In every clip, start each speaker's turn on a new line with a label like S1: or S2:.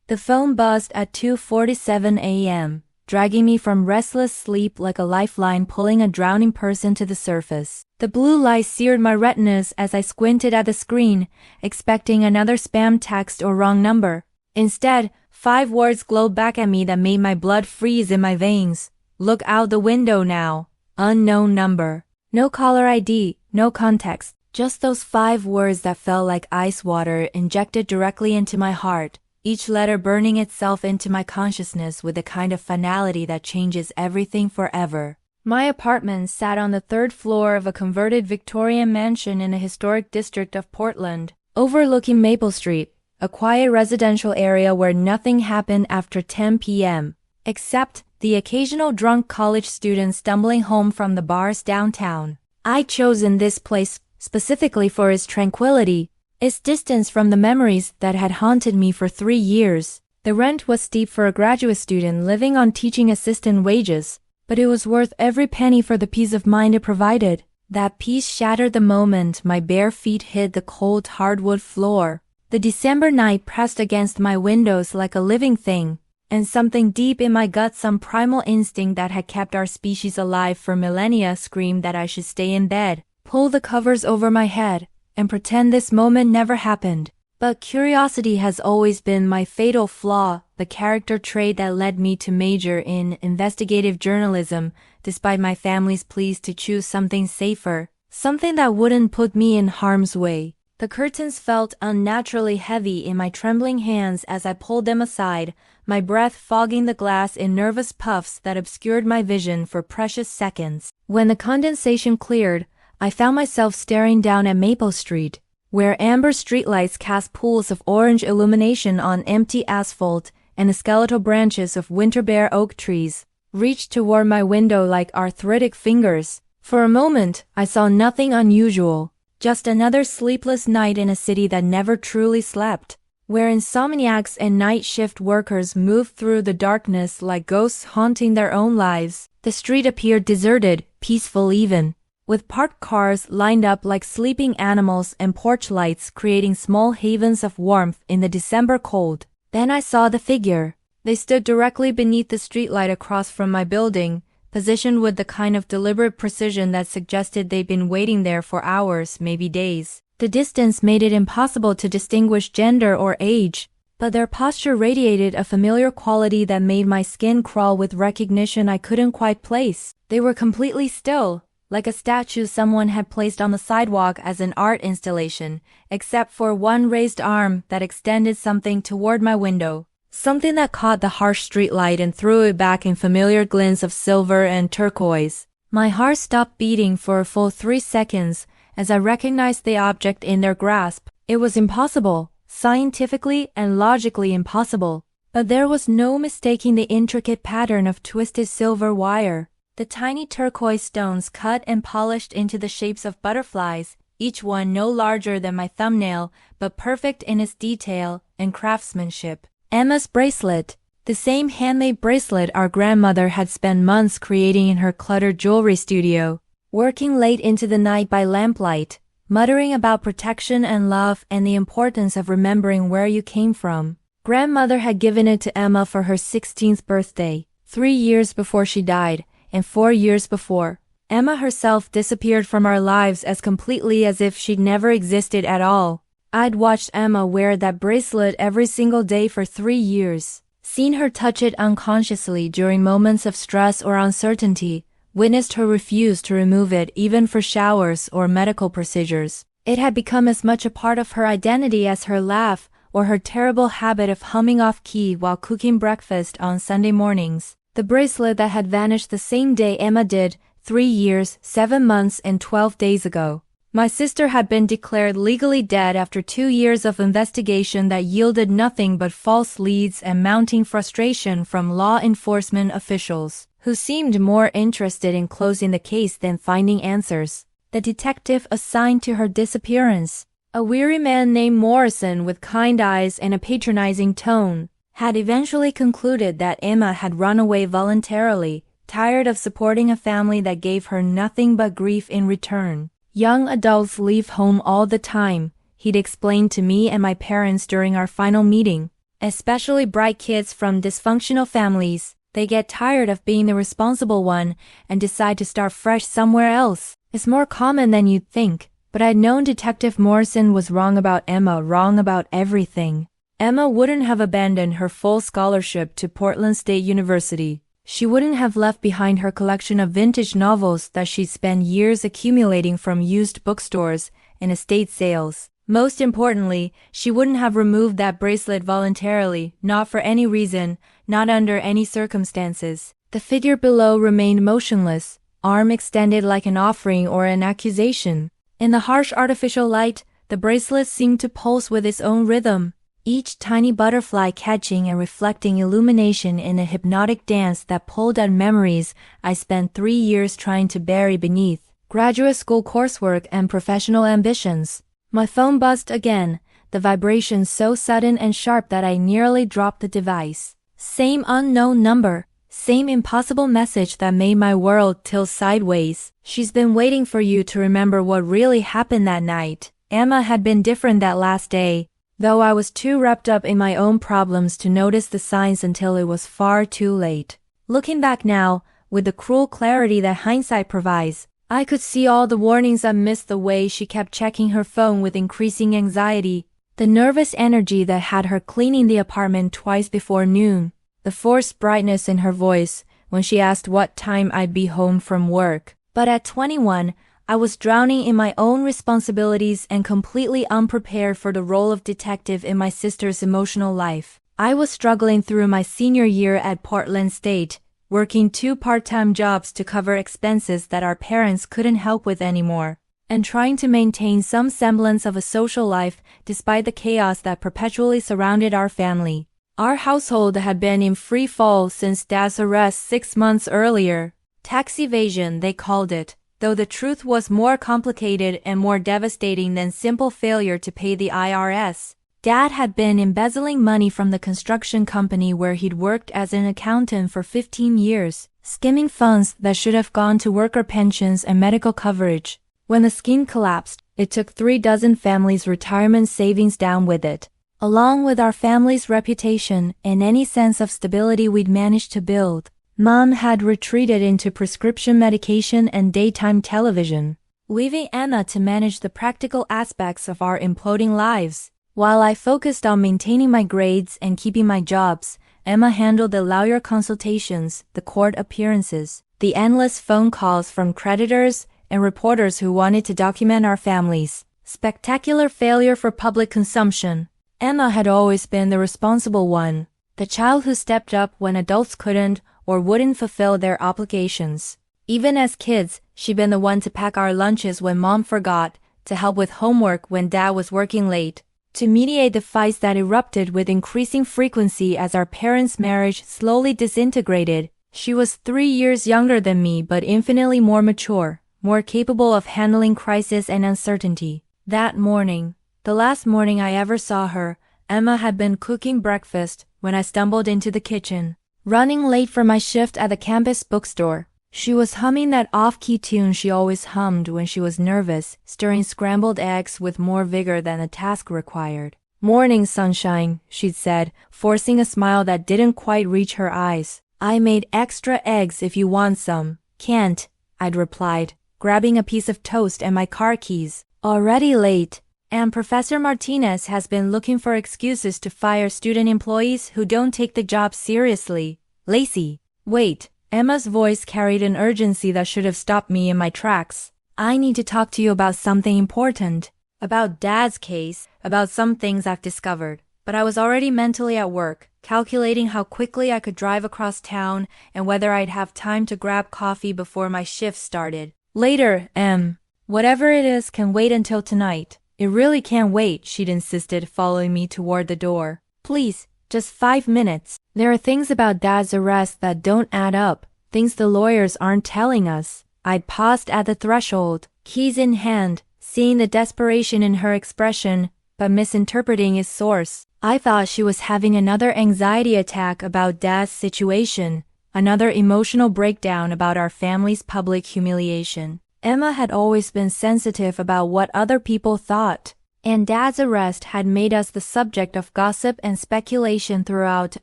S1: The phone buzzed at 2:47 a.m., dragging me from restless sleep like a lifeline pulling a drowning person to the surface. The blue light seared my retinas as I squinted at the screen, expecting another spam text or wrong number. Instead, 5 words glowed back at me that made my blood freeze in my veins. Look out the window now. Unknown number. No caller ID, no context. Just those 5 words that felt like ice water injected directly into my heart, each letter burning itself into my consciousness with a kind of finality that changes everything forever. My apartment sat on the 3rd floor of a converted Victorian mansion in a historic district of Portland, overlooking Maple Street, a quiet residential area where nothing happened after 10 p.m., except the occasional drunk college student stumbling home from the bars downtown. I'd chosen this place specifically for its tranquility, its distance from the memories that had haunted me for 3 years. The rent was steep for a graduate student living on teaching assistant wages, but it was worth every penny for the peace of mind it provided. That peace shattered the moment my bare feet hit the cold hardwood floor. The December night pressed against my windows like a living thing, and something deep in my gut, some primal instinct that had kept our species alive for millennia, screamed that I should stay in bed, pull the covers over my head, and pretend this moment never happened. But curiosity has always been my fatal flaw, the character trait that led me to major in investigative journalism, despite my family's pleas to choose something safer, something that wouldn't put me in harm's way. The curtains felt unnaturally heavy in my trembling hands as I pulled them aside, my breath fogging the glass in nervous puffs that obscured my vision for precious seconds. When the condensation cleared, I found myself staring down at Maple Street, where amber streetlights cast pools of orange illumination on empty asphalt, and the skeletal branches of winter-bare oak trees reached toward my window like arthritic fingers. For a moment, I saw nothing unusual. Just another sleepless night in a city that never truly slept, where insomniacs and night shift workers moved through the darkness like ghosts haunting their own lives. The street appeared deserted, peaceful even, with parked cars lined up like sleeping animals and porch lights creating small havens of warmth in the December cold. Then I saw the figure. They stood directly beneath the streetlight across from my building, positioned with the kind of deliberate precision that suggested they'd been waiting there for hours, maybe days. The distance made it impossible to distinguish gender or age, but their posture radiated a familiar quality that made my skin crawl with recognition I couldn't quite place. They were completely still, like a statue someone had placed on the sidewalk as an art installation, except for one raised arm that extended something toward my window. Something that caught the harsh streetlight and threw it back in familiar glints of silver and turquoise. My heart stopped beating for a full 3 seconds as I recognized the object in their grasp. It was impossible, scientifically and logically impossible, but there was no mistaking the intricate pattern of twisted silver wire. The tiny turquoise stones cut and polished into the shapes of butterflies, each one no larger than my thumbnail, but perfect in its detail and craftsmanship. Emma's bracelet, the same handmade bracelet our grandmother had spent months creating in her cluttered jewelry studio, working late into the night by lamplight, muttering about protection and love and the importance of remembering where you came from. Grandmother had given it to Emma for her 16th birthday, 3 years before she died, and 4 years before. Emma herself disappeared from our lives as completely as if she'd never existed at all. I'd watched Emma wear that bracelet every single day for 3 years, seen her touch it unconsciously during moments of stress or uncertainty, witnessed her refuse to remove it even for showers or medical procedures. It had become as much a part of her identity as her laugh or her terrible habit of humming off-key while cooking breakfast on Sunday mornings. The bracelet that had vanished the same day Emma did, 3 years, 7 months, and 12 days ago. My sister had been declared legally dead after 2 years of investigation that yielded nothing but false leads and mounting frustration from law enforcement officials, who seemed more interested in closing the case than finding answers. The detective assigned to her disappearance, a weary man named Morrison with kind eyes and a patronizing tone, had eventually concluded that Emma had run away voluntarily, tired of supporting a family that gave her nothing but grief in return. Young adults leave home all the time, he'd explained to me and my parents during our final meeting. Especially bright kids from dysfunctional families. They get tired of being the responsible one and decide to start fresh somewhere else. It's more common than you'd think, but I'd known Detective Morrison was wrong about Emma, wrong about everything. Emma wouldn't have abandoned her full scholarship to Portland State University. She wouldn't have left behind her collection of vintage novels that she'd spent years accumulating from used bookstores and estate sales. Most importantly, she wouldn't have removed that bracelet voluntarily, not for any reason, not under any circumstances. The figure below remained motionless, arm extended like an offering or an accusation. In the harsh artificial light, the bracelet seemed to pulse with its own rhythm, each tiny butterfly catching and reflecting illumination in a hypnotic dance that pulled at memories I spent 3 years trying to bury beneath graduate school coursework and professional ambitions. My phone buzzed again, the vibration so sudden and sharp that I nearly dropped the device. Same unknown number, same impossible message that made my world tilt sideways. She's been waiting for you to remember what really happened that night. Emma had been different that last day, though I was too wrapped up in my own problems to notice the signs until it was far too late. Looking back now, with the cruel clarity that hindsight provides, I could see all the warnings I missed, the way she kept checking her phone with increasing anxiety, the nervous energy that had her cleaning the apartment twice before noon, the forced brightness in her voice when she asked what time I'd be home from work. But at 21, I was drowning in my own responsibilities and completely unprepared for the role of detective in my sister's emotional life. I was struggling through my senior year at Portland State, working 2 part-time jobs to cover expenses that our parents couldn't help with anymore, and trying to maintain some semblance of a social life despite the chaos that perpetually surrounded our family. Our household had been in free fall since Dad's arrest 6 months earlier. Tax evasion, they called it, though the truth was more complicated and more devastating than simple failure to pay the IRS. Dad had been embezzling money from the construction company where he'd worked as an accountant for 15 years, skimming funds that should have gone to worker pensions and medical coverage. When the scheme collapsed, it took 36 families' retirement savings down with it, along with our family's reputation and any sense of stability we'd managed to build. Mom had retreated into prescription medication and daytime television, leaving Emma to manage the practical aspects of our imploding lives. While I focused on maintaining my grades and keeping my jobs, Emma handled the lawyer consultations, the court appearances, the endless phone calls from creditors and reporters who wanted to document our family's spectacular failure for public consumption. Emma had always been the responsible one, the child who stepped up when adults couldn't or wouldn't fulfill their obligations. Even as kids, she'd been the one to pack our lunches when Mom forgot, to help with homework when Dad was working late, to mediate the fights that erupted with increasing frequency as our parents' marriage slowly disintegrated. She was 3 years younger than me but infinitely more mature, more capable of handling crisis and uncertainty. That morning, the last morning I ever saw her, Emma had been cooking breakfast when I stumbled into the kitchen. Running late for my shift at the campus bookstore, she was humming that off-key tune she always hummed when she was nervous, stirring scrambled eggs with more vigor than the task required. "Morning, sunshine," she'd said, forcing a smile that didn't quite reach her eyes. "I made extra eggs if you want some." "Can't," I'd replied, grabbing a piece of toast and my car keys. "Already late. And Professor Martinez has been looking for excuses to fire student employees who don't take the job seriously. Lacey." "Wait." Emma's voice carried an urgency that should have stopped me in my tracks. "I need to talk to you about something important. About Dad's case, about some things I've discovered." But I was already mentally at work, calculating how quickly I could drive across town and whether I'd have time to grab coffee before my shift started. "Later, Em. Whatever it is can wait until tonight." "It really can't wait," she'd insisted, following me toward the door. "Please, just 5 minutes. There are things about Dad's arrest that don't add up, things the lawyers aren't telling us." I'd paused at the threshold, keys in hand, seeing the desperation in her expression, but misinterpreting its source. I thought she was having another anxiety attack about Dad's situation, another emotional breakdown about our family's public humiliation. Emma had always been sensitive about what other people thought, and Dad's arrest had made us the subject of gossip and speculation throughout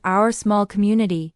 S1: our small community.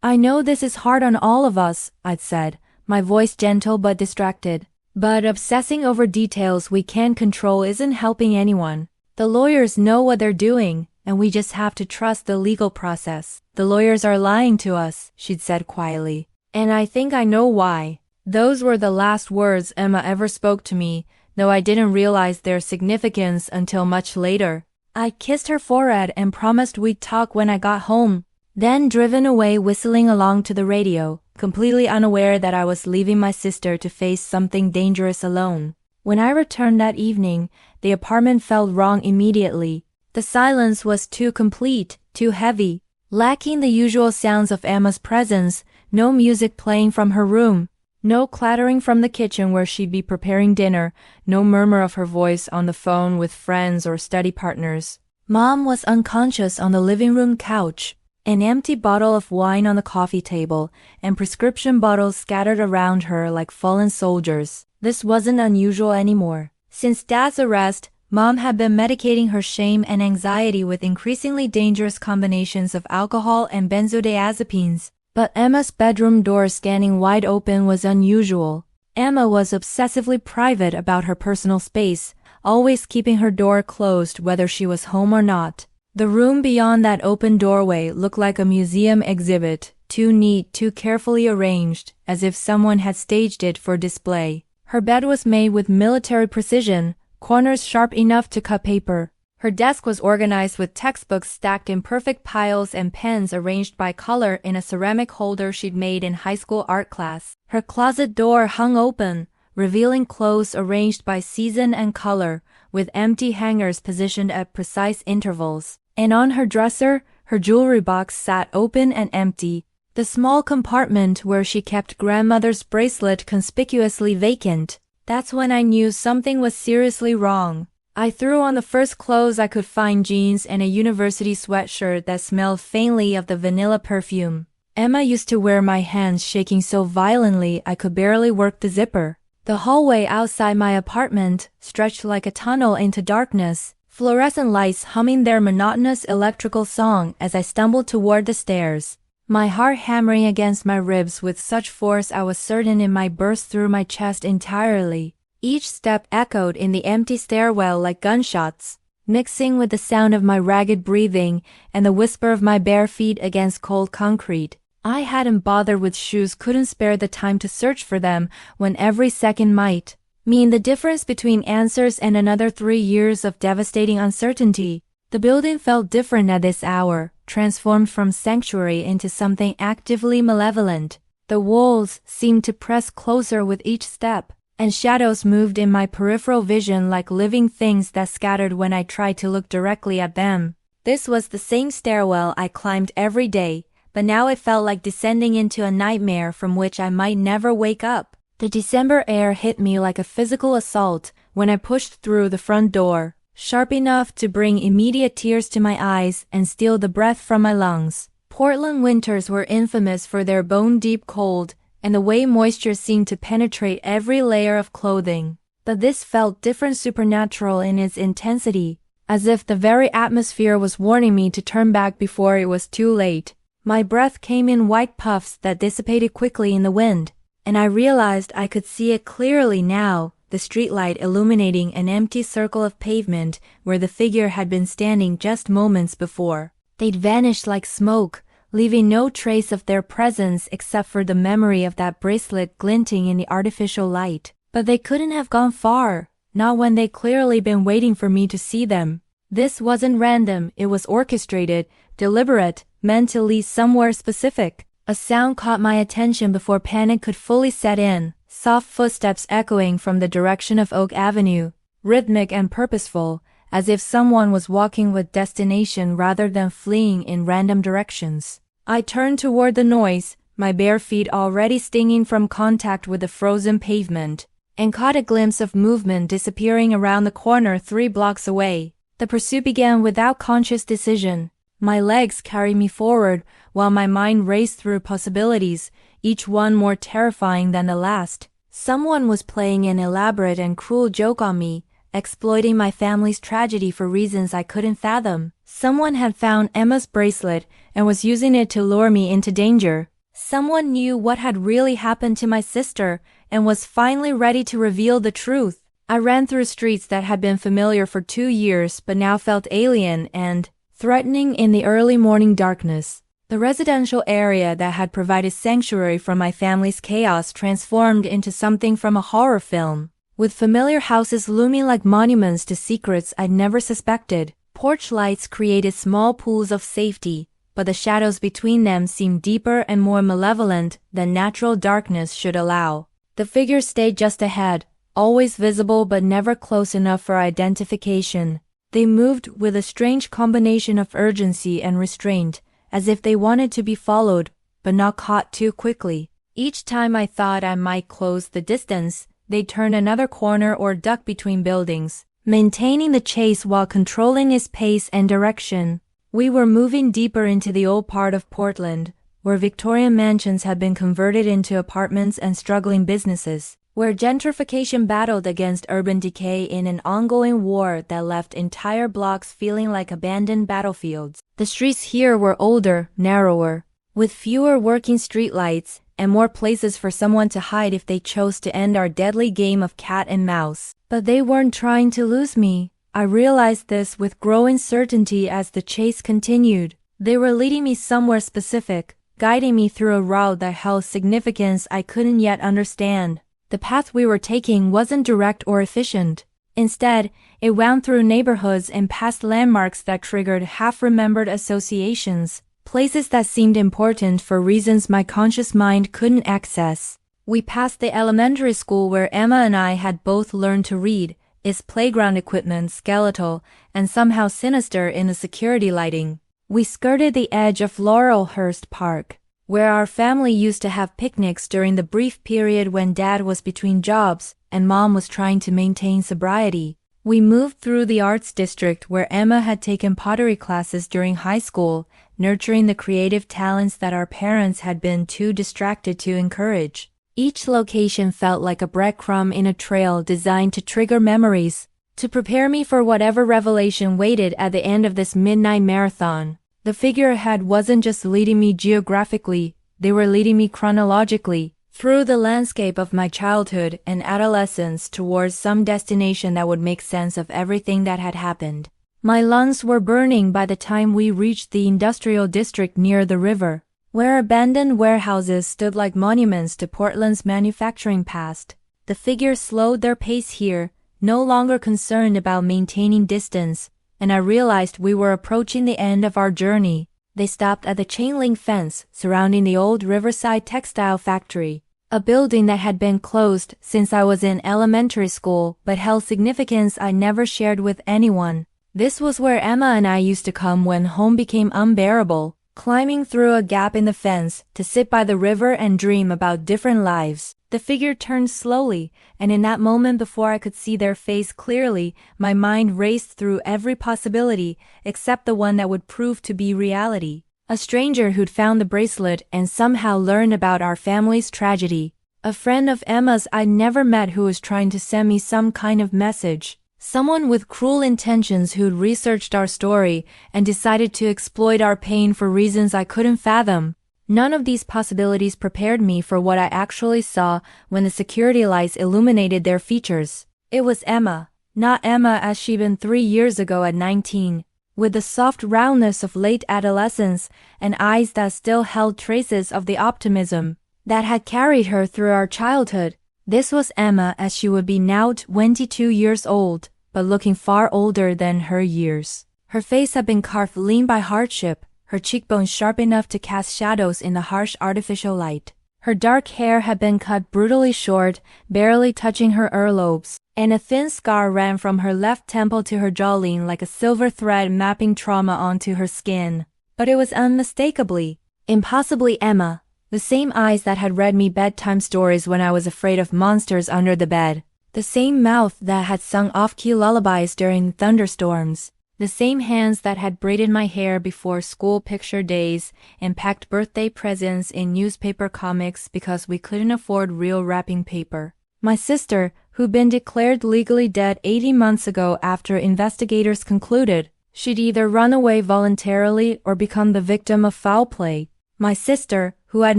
S1: I know this is hard on all of us," I'd said, my voice gentle but distracted. "But obsessing over details we can't control isn't helping anyone. The lawyers know what they're doing, and we just have to trust the legal process." "The lawyers are lying to us," she'd said quietly. "And I think I know why." Those were the last words Emma ever spoke to me, though I didn't realize their significance until much later. I kissed her forehead and promised we'd talk when I got home, then driven away whistling along to the radio, completely unaware that I was leaving my sister to face something dangerous alone. When I returned that evening, the apartment felt wrong immediately. The silence was too complete, too heavy, lacking the usual sounds of Emma's presence, no music playing from her room, no clattering from the kitchen where she'd be preparing dinner, no murmur of her voice on the phone with friends or study partners. Mom was unconscious on the living room couch, an empty bottle of wine on the coffee table, and prescription bottles scattered around her like fallen soldiers. This wasn't unusual anymore. Since Dad's arrest, Mom had been medicating her shame and anxiety with increasingly dangerous combinations of alcohol and benzodiazepines. But Emma's bedroom door standing wide open was unusual. Emma was obsessively private about her personal space, always keeping her door closed whether she was home or not. The room beyond that open doorway looked like a museum exhibit, too neat, too carefully arranged, as if someone had staged it for display. Her bed was made with military precision, corners sharp enough to cut paper. Her desk was organized with textbooks stacked in perfect piles and pens arranged by color in a ceramic holder she'd made in high school art class. Her closet door hung open, revealing clothes arranged by season and color, with empty hangers positioned at precise intervals. And on her dresser, her jewelry box sat open and empty, the small compartment where she kept grandmother's bracelet conspicuously vacant. That's when I knew something was seriously wrong. I threw on the first clothes I could find, jeans and a university sweatshirt that smelled faintly of the vanilla perfume. Emma used to wear my hands shaking so violently I could barely work the zipper. The hallway outside my apartment stretched like a tunnel into darkness, fluorescent lights humming their monotonous electrical song as I stumbled toward the stairs, my heart hammering against my ribs with such force I was certain it might burst through my chest entirely. Each step echoed in the empty stairwell like gunshots, mixing with the sound of my ragged breathing and the whisper of my bare feet against cold concrete. I hadn't bothered with shoes, couldn't spare the time to search for them when every second might mean the difference between answers and another 3 years of devastating uncertainty. The building felt different at this hour, transformed from sanctuary into something actively malevolent. The walls seemed to press closer with each step, and shadows moved in my peripheral vision like living things that scattered when I tried to look directly at them. This was the same stairwell I climbed every day, but now it felt like descending into a nightmare from which I might never wake up. The December air hit me like a physical assault when I pushed through the front door, sharp enough to bring immediate tears to my eyes and steal the breath from my lungs. Portland winters were infamous for their bone-deep cold, and the way moisture seemed to penetrate every layer of clothing. But this felt different, supernatural in its intensity, as if the very atmosphere was warning me to turn back before it was too late. My breath came in white puffs that dissipated quickly in the wind, and I realized I could see it clearly now, the streetlight illuminating an empty circle of pavement where the figure had been standing just moments before. They'd vanished like smoke, leaving no trace of their presence except for the memory of that bracelet glinting in the artificial light. But they couldn't have gone far, not when they'd clearly been waiting for me to see them. This wasn't random, it was orchestrated, deliberate, meant to lead somewhere specific. A sound caught my attention before panic could fully set in, soft footsteps echoing from the direction of Oak Avenue, rhythmic and purposeful, as if someone was walking with destination rather than fleeing in random directions. I turned toward the noise, my bare feet already stinging from contact with the frozen pavement, and caught a glimpse of movement disappearing around the corner 3 blocks away. The pursuit began without conscious decision. My legs carried me forward, while my mind raced through possibilities, each one more terrifying than the last. Someone was playing an elaborate and cruel joke on me, exploiting my family's tragedy for reasons I couldn't fathom. Someone had found Emma's bracelet and was using it to lure me into danger. Someone knew what had really happened to my sister and was finally ready to reveal the truth. I ran through streets that had been familiar for 2 years but now felt alien and threatening in the early morning darkness. The residential area that had provided sanctuary from my family's chaos transformed into something from a horror film, with familiar houses looming like monuments to secrets I'd never suspected. Porch lights created small pools of safety, but the shadows between them seemed deeper and more malevolent than natural darkness should allow. The figures stayed just ahead, always visible but never close enough for identification. They moved with a strange combination of urgency and restraint, as if they wanted to be followed, but not caught too quickly. Each time I thought I might close the distance, they'd turn another corner or duck between buildings, maintaining the chase while controlling its pace and direction. We were moving deeper into the old part of Portland, where Victorian mansions had been converted into apartments and struggling businesses, where gentrification battled against urban decay in an ongoing war that left entire blocks feeling like abandoned battlefields. The streets here were older, narrower, with fewer working streetlights and more places for someone to hide if they chose to end our deadly game of cat and mouse. But they weren't trying to lose me. I realized this with growing certainty as the chase continued. They were leading me somewhere specific, guiding me through a route that held significance I couldn't yet understand. The path we were taking wasn't direct or efficient. Instead, it wound through neighborhoods and past landmarks that triggered half-remembered associations, places that seemed important for reasons my conscious mind couldn't access. We passed the elementary school where Emma and I had both learned to read, its playground equipment skeletal and somehow sinister in the security lighting. We skirted the edge of Laurelhurst Park, where our family used to have picnics during the brief period when Dad was between jobs and Mom was trying to maintain sobriety. We moved through the arts district where Emma had taken pottery classes during high school, nurturing the creative talents that our parents had been too distracted to encourage. Each location felt like a breadcrumb in a trail designed to trigger memories, to prepare me for whatever revelation waited at the end of this midnight marathon. The figure ahead wasn't just leading me geographically, they were leading me chronologically, through the landscape of my childhood and adolescence towards some destination that would make sense of everything that had happened. My lungs were burning by the time we reached the industrial district near the river, where abandoned warehouses stood like monuments to Portland's manufacturing past. The figures slowed their pace here, no longer concerned about maintaining distance, and I realized we were approaching the end of our journey. They stopped at the chain-link fence surrounding the old Riverside Textile Factory, a building that had been closed since I was in elementary school but held significance I never shared with anyone. This was where Emma and I used to come when home became unbearable, climbing through a gap in the fence to sit by the river and dream about different lives. The figure turned slowly, and in that moment before I could see their face clearly, my mind raced through every possibility except the one that would prove to be reality. A stranger who'd found the bracelet and somehow learned about our family's tragedy. A friend of Emma's I'd never met who was trying to send me some kind of message. Someone with cruel intentions who'd researched our story and decided to exploit our pain for reasons I couldn't fathom. None of these possibilities prepared me for what I actually saw when the security lights illuminated their features. It was Emma, not Emma as she'd been 3 years ago at 19, with the soft roundness of late adolescence and eyes that still held traces of the optimism that had carried her through our childhood. This was Emma as she would be now 22 years old, but looking far older than her years. Her face had been carved lean by hardship, her cheekbones sharp enough to cast shadows in the harsh artificial light. Her dark hair had been cut brutally short, barely touching her earlobes, and a thin scar ran from her left temple to her jawline like a silver thread mapping trauma onto her skin. But it was unmistakably, impossibly Emma, the same eyes that had read me bedtime stories when I was afraid of monsters under the bed, the same mouth that had sung off-key lullabies during thunderstorms. The same hands that had braided my hair before school picture days and packed birthday presents in newspaper comics because we couldn't afford real wrapping paper. My sister, who'd been declared legally dead 80 months ago after investigators concluded she'd either run away voluntarily or become the victim of foul play. My sister, who I'd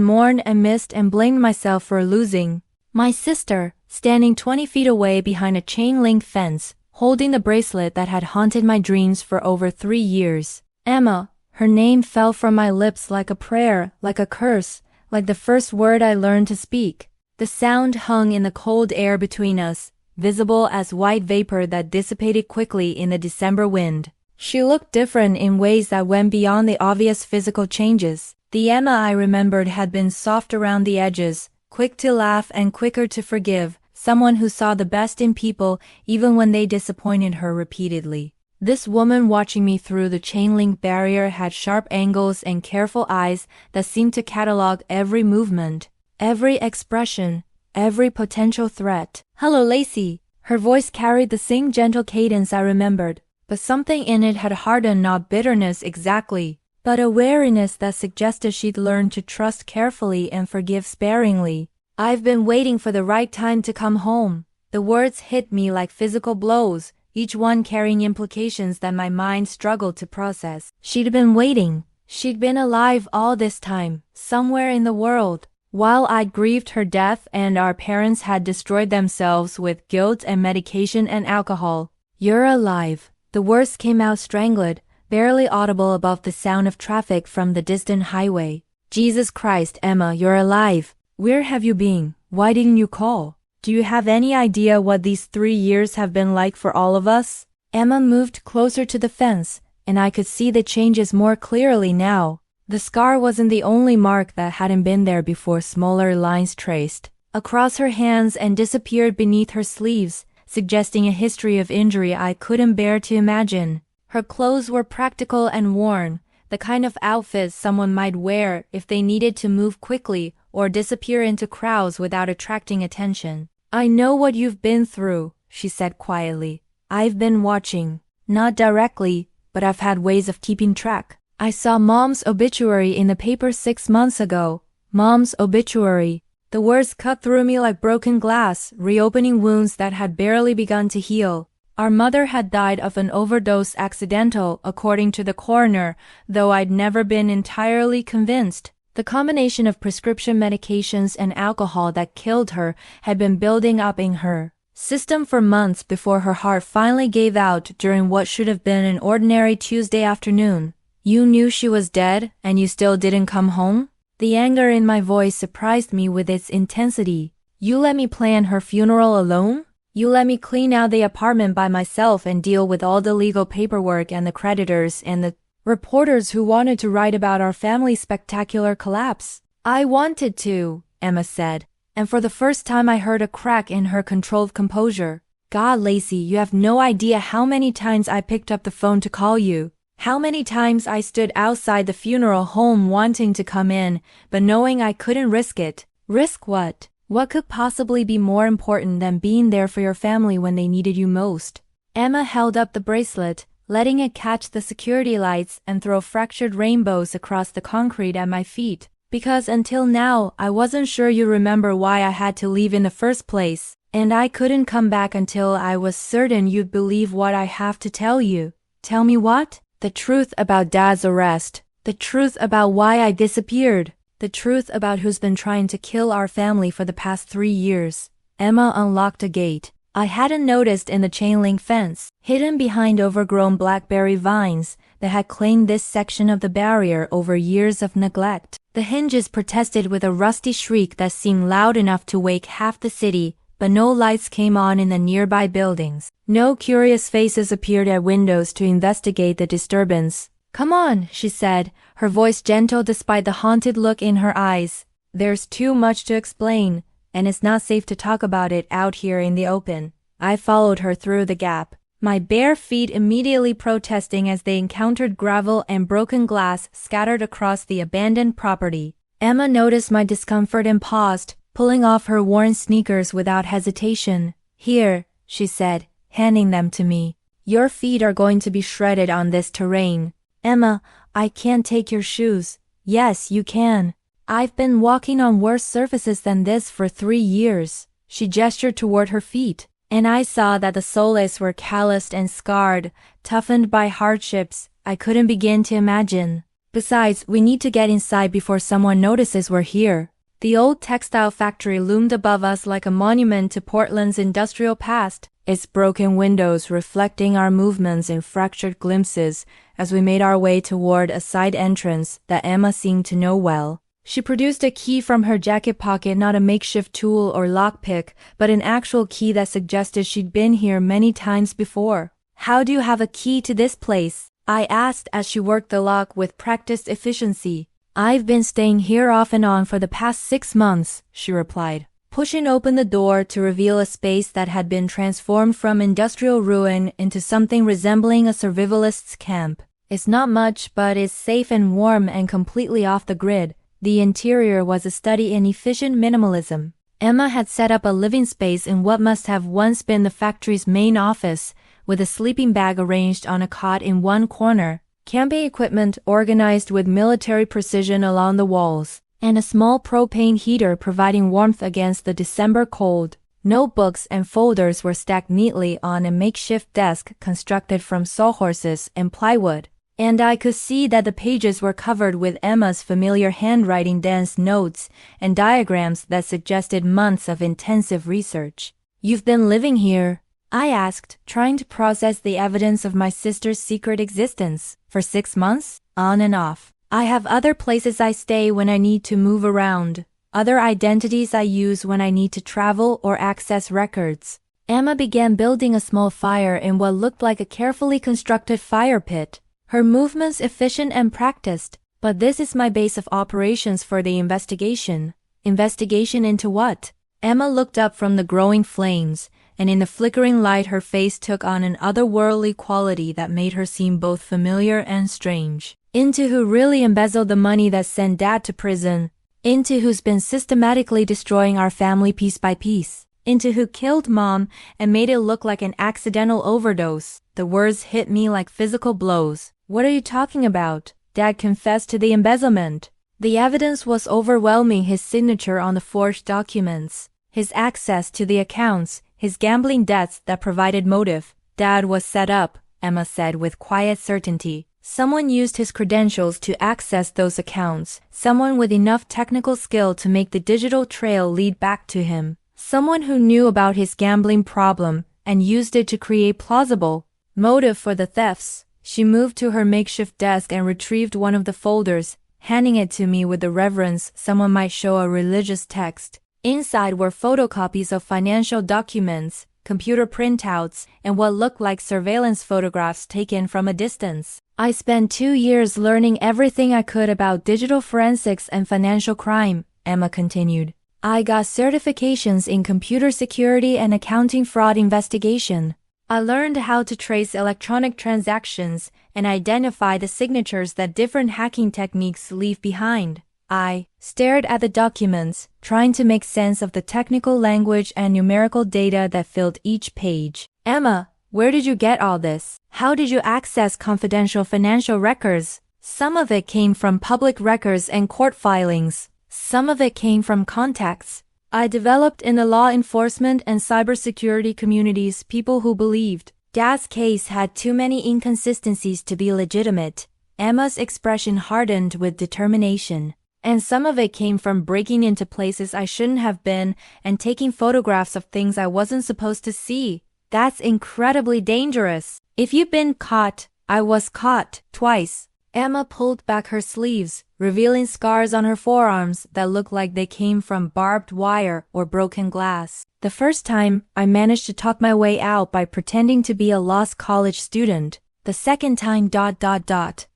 S1: mourned and missed and blamed myself for losing. My sister, standing 20 feet away behind a chain-link fence, holding the bracelet that had haunted my dreams for over 3 years. Emma. Her name fell from my lips like a prayer, like a curse, like the first word I learned to speak. The sound hung in the cold air between us, visible as white vapor that dissipated quickly in the December wind. She looked different in ways that went beyond the obvious physical changes. The Emma I remembered had been soft around the edges, quick to laugh and quicker to forgive, someone who saw the best in people even when they disappointed her repeatedly. This woman watching me through the chain-link barrier had sharp angles and careful eyes that seemed to catalog every movement, every expression, every potential threat. "Hello, Lacey." Her voice carried the same gentle cadence I remembered, but something in it had hardened, not bitterness exactly, but a wariness that suggested she'd learned to trust carefully and forgive sparingly. "I've been waiting for the right time to come home." The words hit me like physical blows, each one carrying implications that my mind struggled to process. She'd been waiting. She'd been alive all this time, somewhere in the world, while I'd grieved her death and our parents had destroyed themselves with guilt and medication and alcohol. "You're alive." The words came out strangled, barely audible above the sound of traffic from the distant highway. "Jesus Christ, Emma, you're alive. Where have you been? Why didn't you call? Do you have any idea what these 3 years have been like for all of us?" Emma moved closer to the fence, and I could see the changes more clearly now. The scar wasn't the only mark that hadn't been there before, smaller lines traced across her hands and disappeared beneath her sleeves, suggesting a history of injury I couldn't bear to imagine. Her clothes were practical and worn, the kind of outfits someone might wear if they needed to move quickly or disappear into crowds without attracting attention. "I know what you've been through," she said quietly. "I've been watching. Not directly, but I've had ways of keeping track. I saw Mom's obituary in the paper 6 months ago." Mom's obituary. The words cut through me like broken glass, reopening wounds that had barely begun to heal. Our mother had died of an overdose accidental, according to the coroner, though I'd never been entirely convinced. The combination of prescription medications and alcohol that killed her had been building up in her system for months before her heart finally gave out during what should have been an ordinary Tuesday afternoon. "You knew she was dead, and you still didn't come home?" The anger in my voice surprised me with its intensity. "You let me plan her funeral alone? You let me clean out the apartment by myself and deal with all the legal paperwork and the creditors and the reporters who wanted to write about our family's spectacular collapse." "I wanted to," Emma said, and for the first time I heard a crack in her controlled composure. "God, Lacey, you have no idea how many times I picked up the phone to call you. How many times I stood outside the funeral home wanting to come in, but knowing I couldn't risk it." "Risk what? What could possibly be more important than being there for your family when they needed you most?" Emma held up the bracelet, letting it catch the security lights and throw fractured rainbows across the concrete at my feet. "Because until now, I wasn't sure you remember why I had to leave in the first place, and I couldn't come back until I was certain you'd believe what I have to tell you." "Tell me what?" "The truth about Dad's arrest. The truth about why I disappeared. The truth about who's been trying to kill our family for the past 3 years." Emma unlocked a gate I hadn't noticed in the chain-link fence, hidden behind overgrown blackberry vines that had claimed this section of the barrier over years of neglect. The hinges protested with a rusty shriek that seemed loud enough to wake half the city, but no lights came on in the nearby buildings. No curious faces appeared at windows to investigate the disturbance. "Come on," she said, her voice gentle despite the haunted look in her eyes. "There's too much to explain, and it's not safe to talk about it out here in the open." I followed her through the gap, my bare feet immediately protesting as they encountered gravel and broken glass scattered across the abandoned property. Emma noticed my discomfort and paused, pulling off her worn sneakers without hesitation. "Here," she said, handing them to me. "Your feet are going to be shredded on this terrain." "Emma, I can't take your shoes." "Yes, you can. I've been walking on worse surfaces than this for 3 years." She gestured toward her feet, and I saw that the soles were calloused and scarred, toughened by hardships I couldn't begin to imagine. Besides, we need to get inside before someone notices we're here. The old textile factory loomed above us like a monument to Portland's industrial past, its broken windows reflecting our movements in fractured glimpses as we made our way toward a side entrance that Emma seemed to know well. She produced a key from her jacket pocket, not a makeshift tool or lockpick, but an actual key that suggested she'd been here many times before. "How do you have a key to this place?" I asked as she worked the lock with practiced efficiency. "I've been staying here off and on for the past 6 months, she replied, pushing open the door to reveal a space that had been transformed from industrial ruin into something resembling a survivalist's camp. "It's not much, but it's safe and warm and completely off the grid." The interior was a study in efficient minimalism. Emma had set up a living space in what must have once been the factory's main office, with a sleeping bag arranged on a cot in one corner, camping equipment organized with military precision along the walls, and a small propane heater providing warmth against the December cold. Notebooks and folders were stacked neatly on a makeshift desk constructed from sawhorses and plywood, and I could see that the pages were covered with Emma's familiar handwriting, dense notes and diagrams that suggested months of intensive research. "You've been living here?" I asked, trying to process the evidence of my sister's secret existence. "For 6 months? On and off. I have other places I stay when I need to move around, other identities I use when I need to travel or access records." Emma began building a small fire in what looked like a carefully constructed fire pit, her movements efficient and practiced. "But this is my base of operations for the investigation." "Investigation into what?" Emma looked up from the growing flames, and in the flickering light her face took on an otherworldly quality that made her seem both familiar and strange. "Into who really embezzled the money that sent Dad to prison. Into who's been systematically destroying our family piece by piece. Into who killed Mom and made it look like an accidental overdose." The words hit me like physical blows. "What are you talking about?" "Dad confessed to the embezzlement. The evidence was overwhelming: his signature on the forged documents, his access to the accounts, his gambling debts that provided motive. Dad was set up," Emma said with quiet certainty. "Someone used his credentials to access those accounts, someone with enough technical skill to make the digital trail lead back to him, someone who knew about his gambling problem and used it to create plausible motive for the thefts." She moved to her makeshift desk and retrieved one of the folders, handing it to me with the reverence someone might show a religious text. Inside were photocopies of financial documents, computer printouts, and what looked like surveillance photographs taken from a distance. "I spent 2 years learning everything I could about digital forensics and financial crime," Emma continued. "I got certifications in computer security and accounting fraud investigation. I learned how to trace electronic transactions and identify the signatures that different hacking techniques leave behind." I stared at the documents, trying to make sense of the technical language and numerical data that filled each page. "Emma, where did you get all this? How did you access confidential financial records?" "Some of it came from public records and court filings. Some of it came from contacts I developed in the law enforcement and cybersecurity communities, people who believed Dad's case had too many inconsistencies to be legitimate." Emma's expression hardened with determination. "And some of it came from breaking into places I shouldn't have been and taking photographs of things I wasn't supposed to see. That's incredibly dangerous. If you've been caught, I was caught twice." Emma pulled back her sleeves, revealing scars on her forearms that looked like they came from barbed wire or broken glass. "The first time, I managed to talk my way out by pretending to be a lost college student. The second time...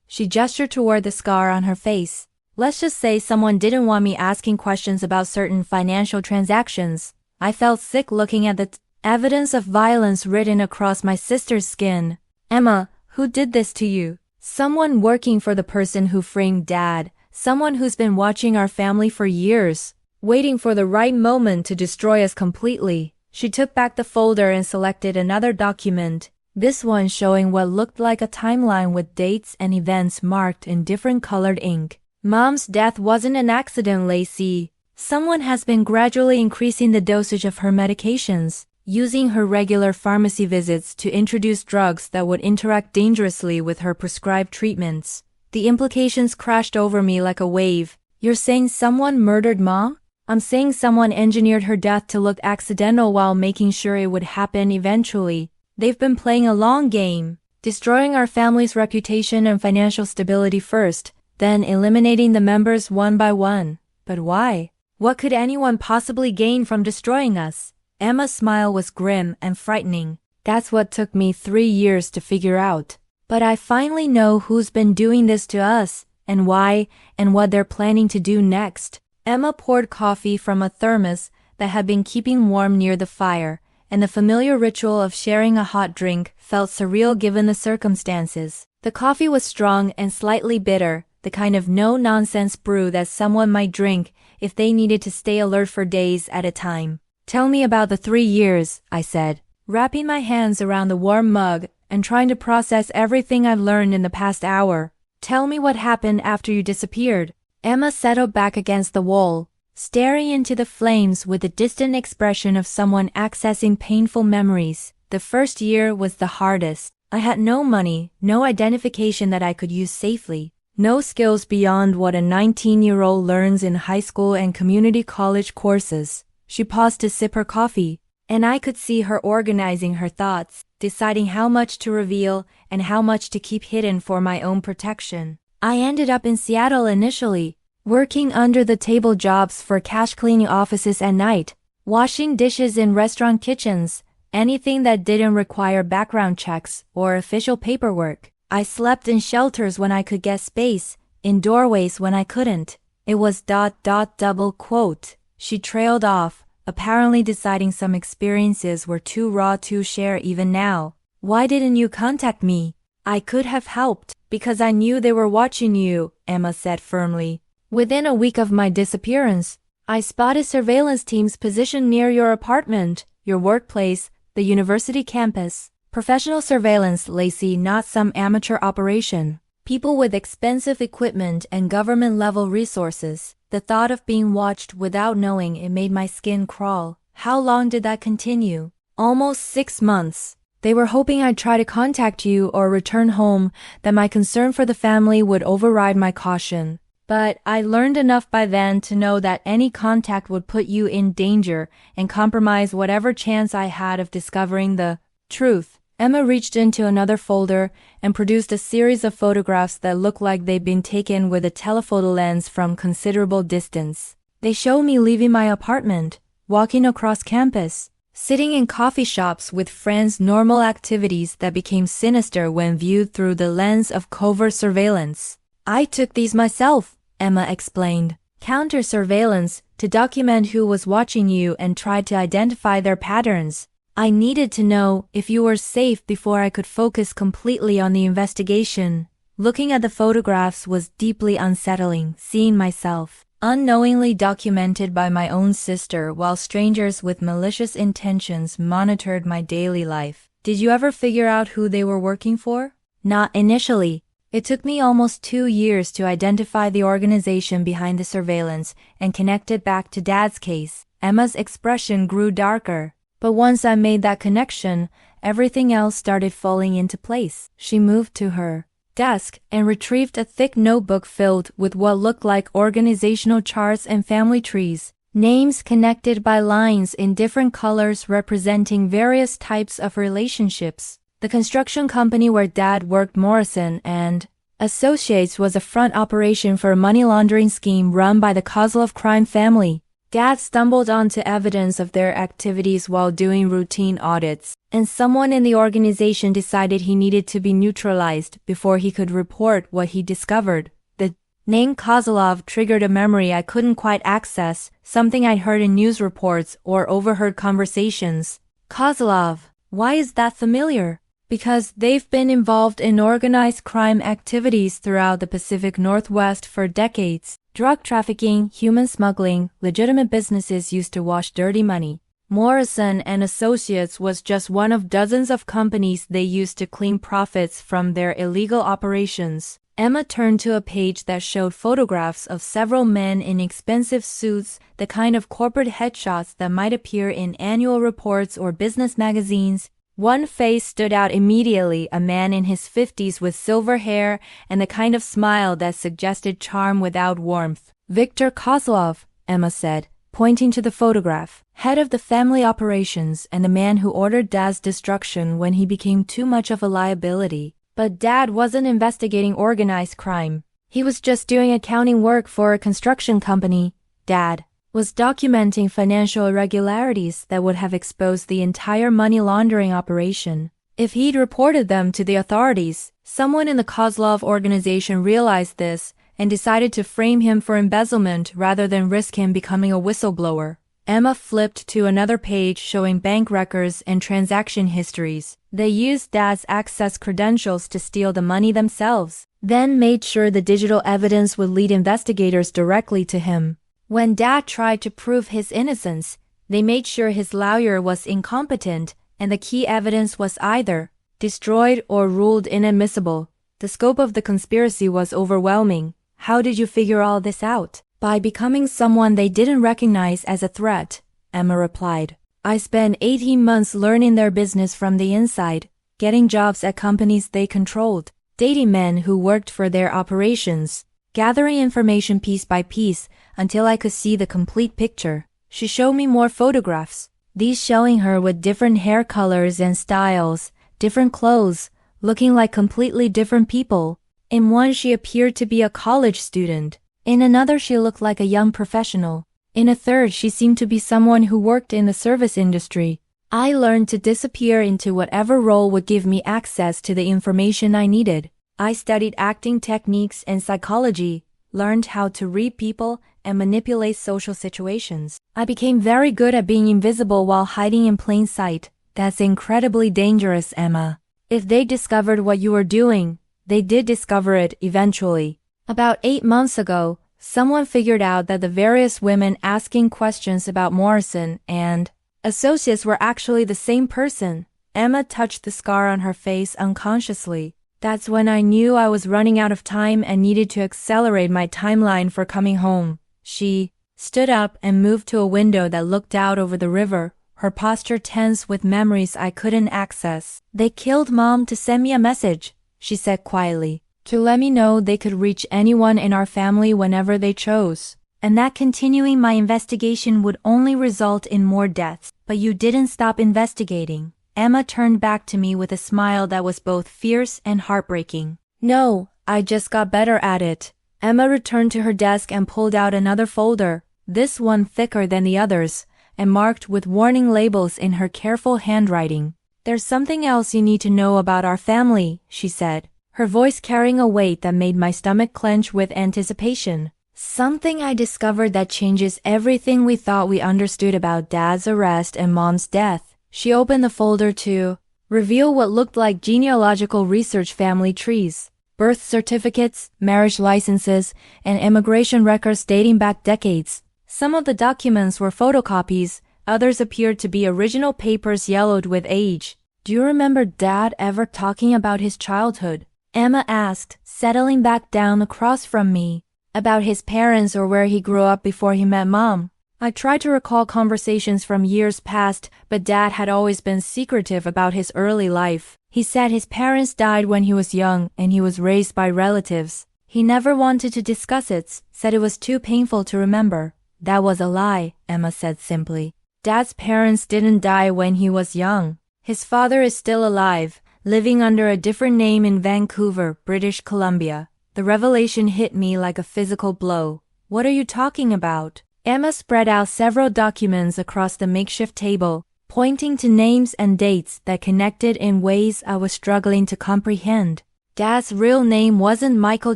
S1: She gestured toward the scar on her face. "Let's just say someone didn't want me asking questions about certain financial transactions." I felt sick looking at the evidence of violence written across my sister's skin. "Emma, who did this to you?" "Someone working for the person who framed Dad. Someone who's been watching our family for years, waiting for the right moment to destroy us completely." She took back the folder and selected another document, this one showing what looked like a timeline with dates and events marked in different colored ink. "Mom's death wasn't an accident, Lacey. Someone has been gradually increasing the dosage of her medications, using her regular pharmacy visits to introduce drugs that would interact dangerously with her prescribed treatments. The implications crashed over me like a wave. You're saying someone murdered Ma? I'm saying someone engineered her death to look accidental while making sure it would happen eventually. They've been playing a long game, destroying our family's reputation and financial stability first, then eliminating the members one by one. But why? What could anyone possibly gain from destroying us? Emma's smile was grim and frightening. That's what took me 3 years to figure out. But I finally know who's been doing this to us, and why, and what they're planning to do next. Emma poured coffee from a thermos that had been keeping warm near the fire, and the familiar ritual of sharing a hot drink felt surreal given the circumstances. The coffee was strong and slightly bitter, the kind of no-nonsense brew that someone might drink if they needed to stay alert for days at a time. Tell me about the 3 years, I said, wrapping my hands around the warm mug and trying to process everything I've learned in the past hour. Tell me what happened after you disappeared. Emma settled back against the wall, staring into the flames with the distant expression of someone accessing painful memories. The first year was the hardest. I had no money, no identification that I could use safely, no skills beyond what a 19-year-old learns in high school and community college courses. She paused to sip her coffee, and I could see her organizing her thoughts, deciding how much to reveal and how much to keep hidden for my own protection. I ended up in Seattle initially, working under-the-table jobs for cash-cleaning offices at night, washing dishes in restaurant kitchens, anything that didn't require background checks or official paperwork. I slept in shelters when I could get space, in doorways when I couldn't. It was ... double quote. She trailed off, apparently deciding some experiences were too raw to share even now. Why didn't you contact me? I could have helped, because I knew they were watching you, Emma said firmly. Within a week of my disappearance, I spotted surveillance teams positioned near your apartment, your workplace, the university campus. Professional surveillance, Lacey, not some amateur operation. People with expensive equipment and government-level resources. The thought of being watched without knowing it made my skin crawl. How long did that continue? Almost 6 months. They were hoping I'd try to contact you or return home, that my concern for the family would override my caution. But I learned enough by then to know that any contact would put you in danger and compromise whatever chance I had of discovering the truth. Emma reached into another folder and produced a series of photographs that looked like they'd been taken with a telephoto lens from considerable distance. They show me leaving my apartment, walking across campus, sitting in coffee shops with friends, normal activities that became sinister when viewed through the lens of covert surveillance. I took these myself, Emma explained. Counter-surveillance, to document who was watching you and tried to identify their patterns. I needed to know if you were safe before I could focus completely on the investigation. Looking at the photographs was deeply unsettling, seeing myself unknowingly documented by my own sister while strangers with malicious intentions monitored my daily life. Did you ever figure out who they were working for? Not initially. It took me almost 2 years to identify the organization behind the surveillance and connect it back to Dad's case. Emma's expression grew darker. But once I made that connection, everything else started falling into place. She moved to her desk and retrieved a thick notebook filled with what looked like organizational charts and family trees, names connected by lines in different colors representing various types of relationships. The construction company where Dad worked, Morrison and Associates, was a front operation for a money laundering scheme run by the Kozlov crime family. Dad stumbled onto evidence of their activities while doing routine audits, and someone in the organization decided he needed to be neutralized before he could report what he discovered. The name Kozlov triggered a memory I couldn't quite access, something I'd heard in news reports or overheard conversations. Kozlov, why is that familiar? Because they've been involved in organized crime activities throughout the Pacific Northwest for decades. Drug trafficking, human smuggling, legitimate businesses used to wash dirty money. Morrison and Associates was just one of dozens of companies they used to clean profits from their illegal operations. Emma turned to a page that showed photographs of several men in expensive suits, the kind of corporate headshots that might appear in annual reports or business magazines. One face stood out immediately, a man in his 50s with silver hair and the kind of smile that suggested charm without warmth. Viktor Kozlov, Emma said, pointing to the photograph, head of the family operations and the man who ordered Dad's destruction when he became too much of a liability. But Dad wasn't investigating organized crime. He was just doing accounting work for a construction company. Dad was documenting financial irregularities that would have exposed the entire money laundering operation. If he'd reported them to the authorities, someone in the Kozlov organization realized this and decided to frame him for embezzlement rather than risk him becoming a whistleblower. Emma flipped to another page showing bank records and transaction histories. They used Dad's access credentials to steal the money themselves, then made sure the digital evidence would lead investigators directly to him. When Dad tried to prove his innocence, they made sure his lawyer was incompetent and the key evidence was either destroyed or ruled inadmissible. The scope of the conspiracy was overwhelming. How did you figure all this out? By becoming someone they didn't recognize as a threat, Emma replied. I spent 18 months learning their business from the inside, getting jobs at companies they controlled, dating men who worked for their operations, gathering information piece by piece until I could see the complete picture. She showed me more photographs, these showing her with different hair colors and styles, different clothes, looking like completely different people. In one she appeared to be a college student. In another she looked like a young professional. In a third she seemed to be someone who worked in the service industry. I learned to disappear into whatever role would give me access to the information I needed. I studied acting techniques and psychology, learned how to read people and manipulate social situations. I became very good at being invisible while hiding in plain sight. That's incredibly dangerous, Emma. If they discovered what you were doing, they did discover it eventually. About 8 months ago, someone figured out that the various women asking questions about Morrison and associates were actually the same person. Emma touched the scar on her face unconsciously. That's when I knew I was running out of time and needed to accelerate my timeline for coming home. She stood up and moved to a window that looked out over the river, her posture tense with memories I couldn't access. They killed Mom to send me a message, she said quietly, to let me know they could reach anyone in our family whenever they chose, and that continuing my investigation would only result in more deaths. But you didn't stop investigating. Emma turned back to me with a smile that was both fierce and heartbreaking. No, I just got better at it. Emma returned to her desk and pulled out another folder, this one thicker than the others, and marked with warning labels in her careful handwriting. There's something else you need to know about our family, she said, her voice carrying a weight that made my stomach clench with anticipation. Something I discovered that changes everything we thought we understood about Dad's arrest and Mom's death. She opened the folder to reveal what looked like genealogical research family trees, birth certificates, marriage licenses, and immigration records dating back decades. Some of the documents were photocopies, others appeared to be original papers yellowed with age. Do you remember Dad ever talking about his childhood? Emma asked, settling back down across from me. About his parents or where he grew up before he met Mom. I tried to recall conversations from years past, but Dad had always been secretive about his early life. He said his parents died when he was young and he was raised by relatives. He never wanted to discuss it, said it was too painful to remember. That was a lie, Emma said simply. Dad's parents didn't die when he was young. His father is still alive, living under a different name in Vancouver, British Columbia. The revelation hit me like a physical blow. What are you talking about? Emma spread out several documents across the makeshift table, pointing to names and dates that connected in ways I was struggling to comprehend. Dad's real name wasn't Michael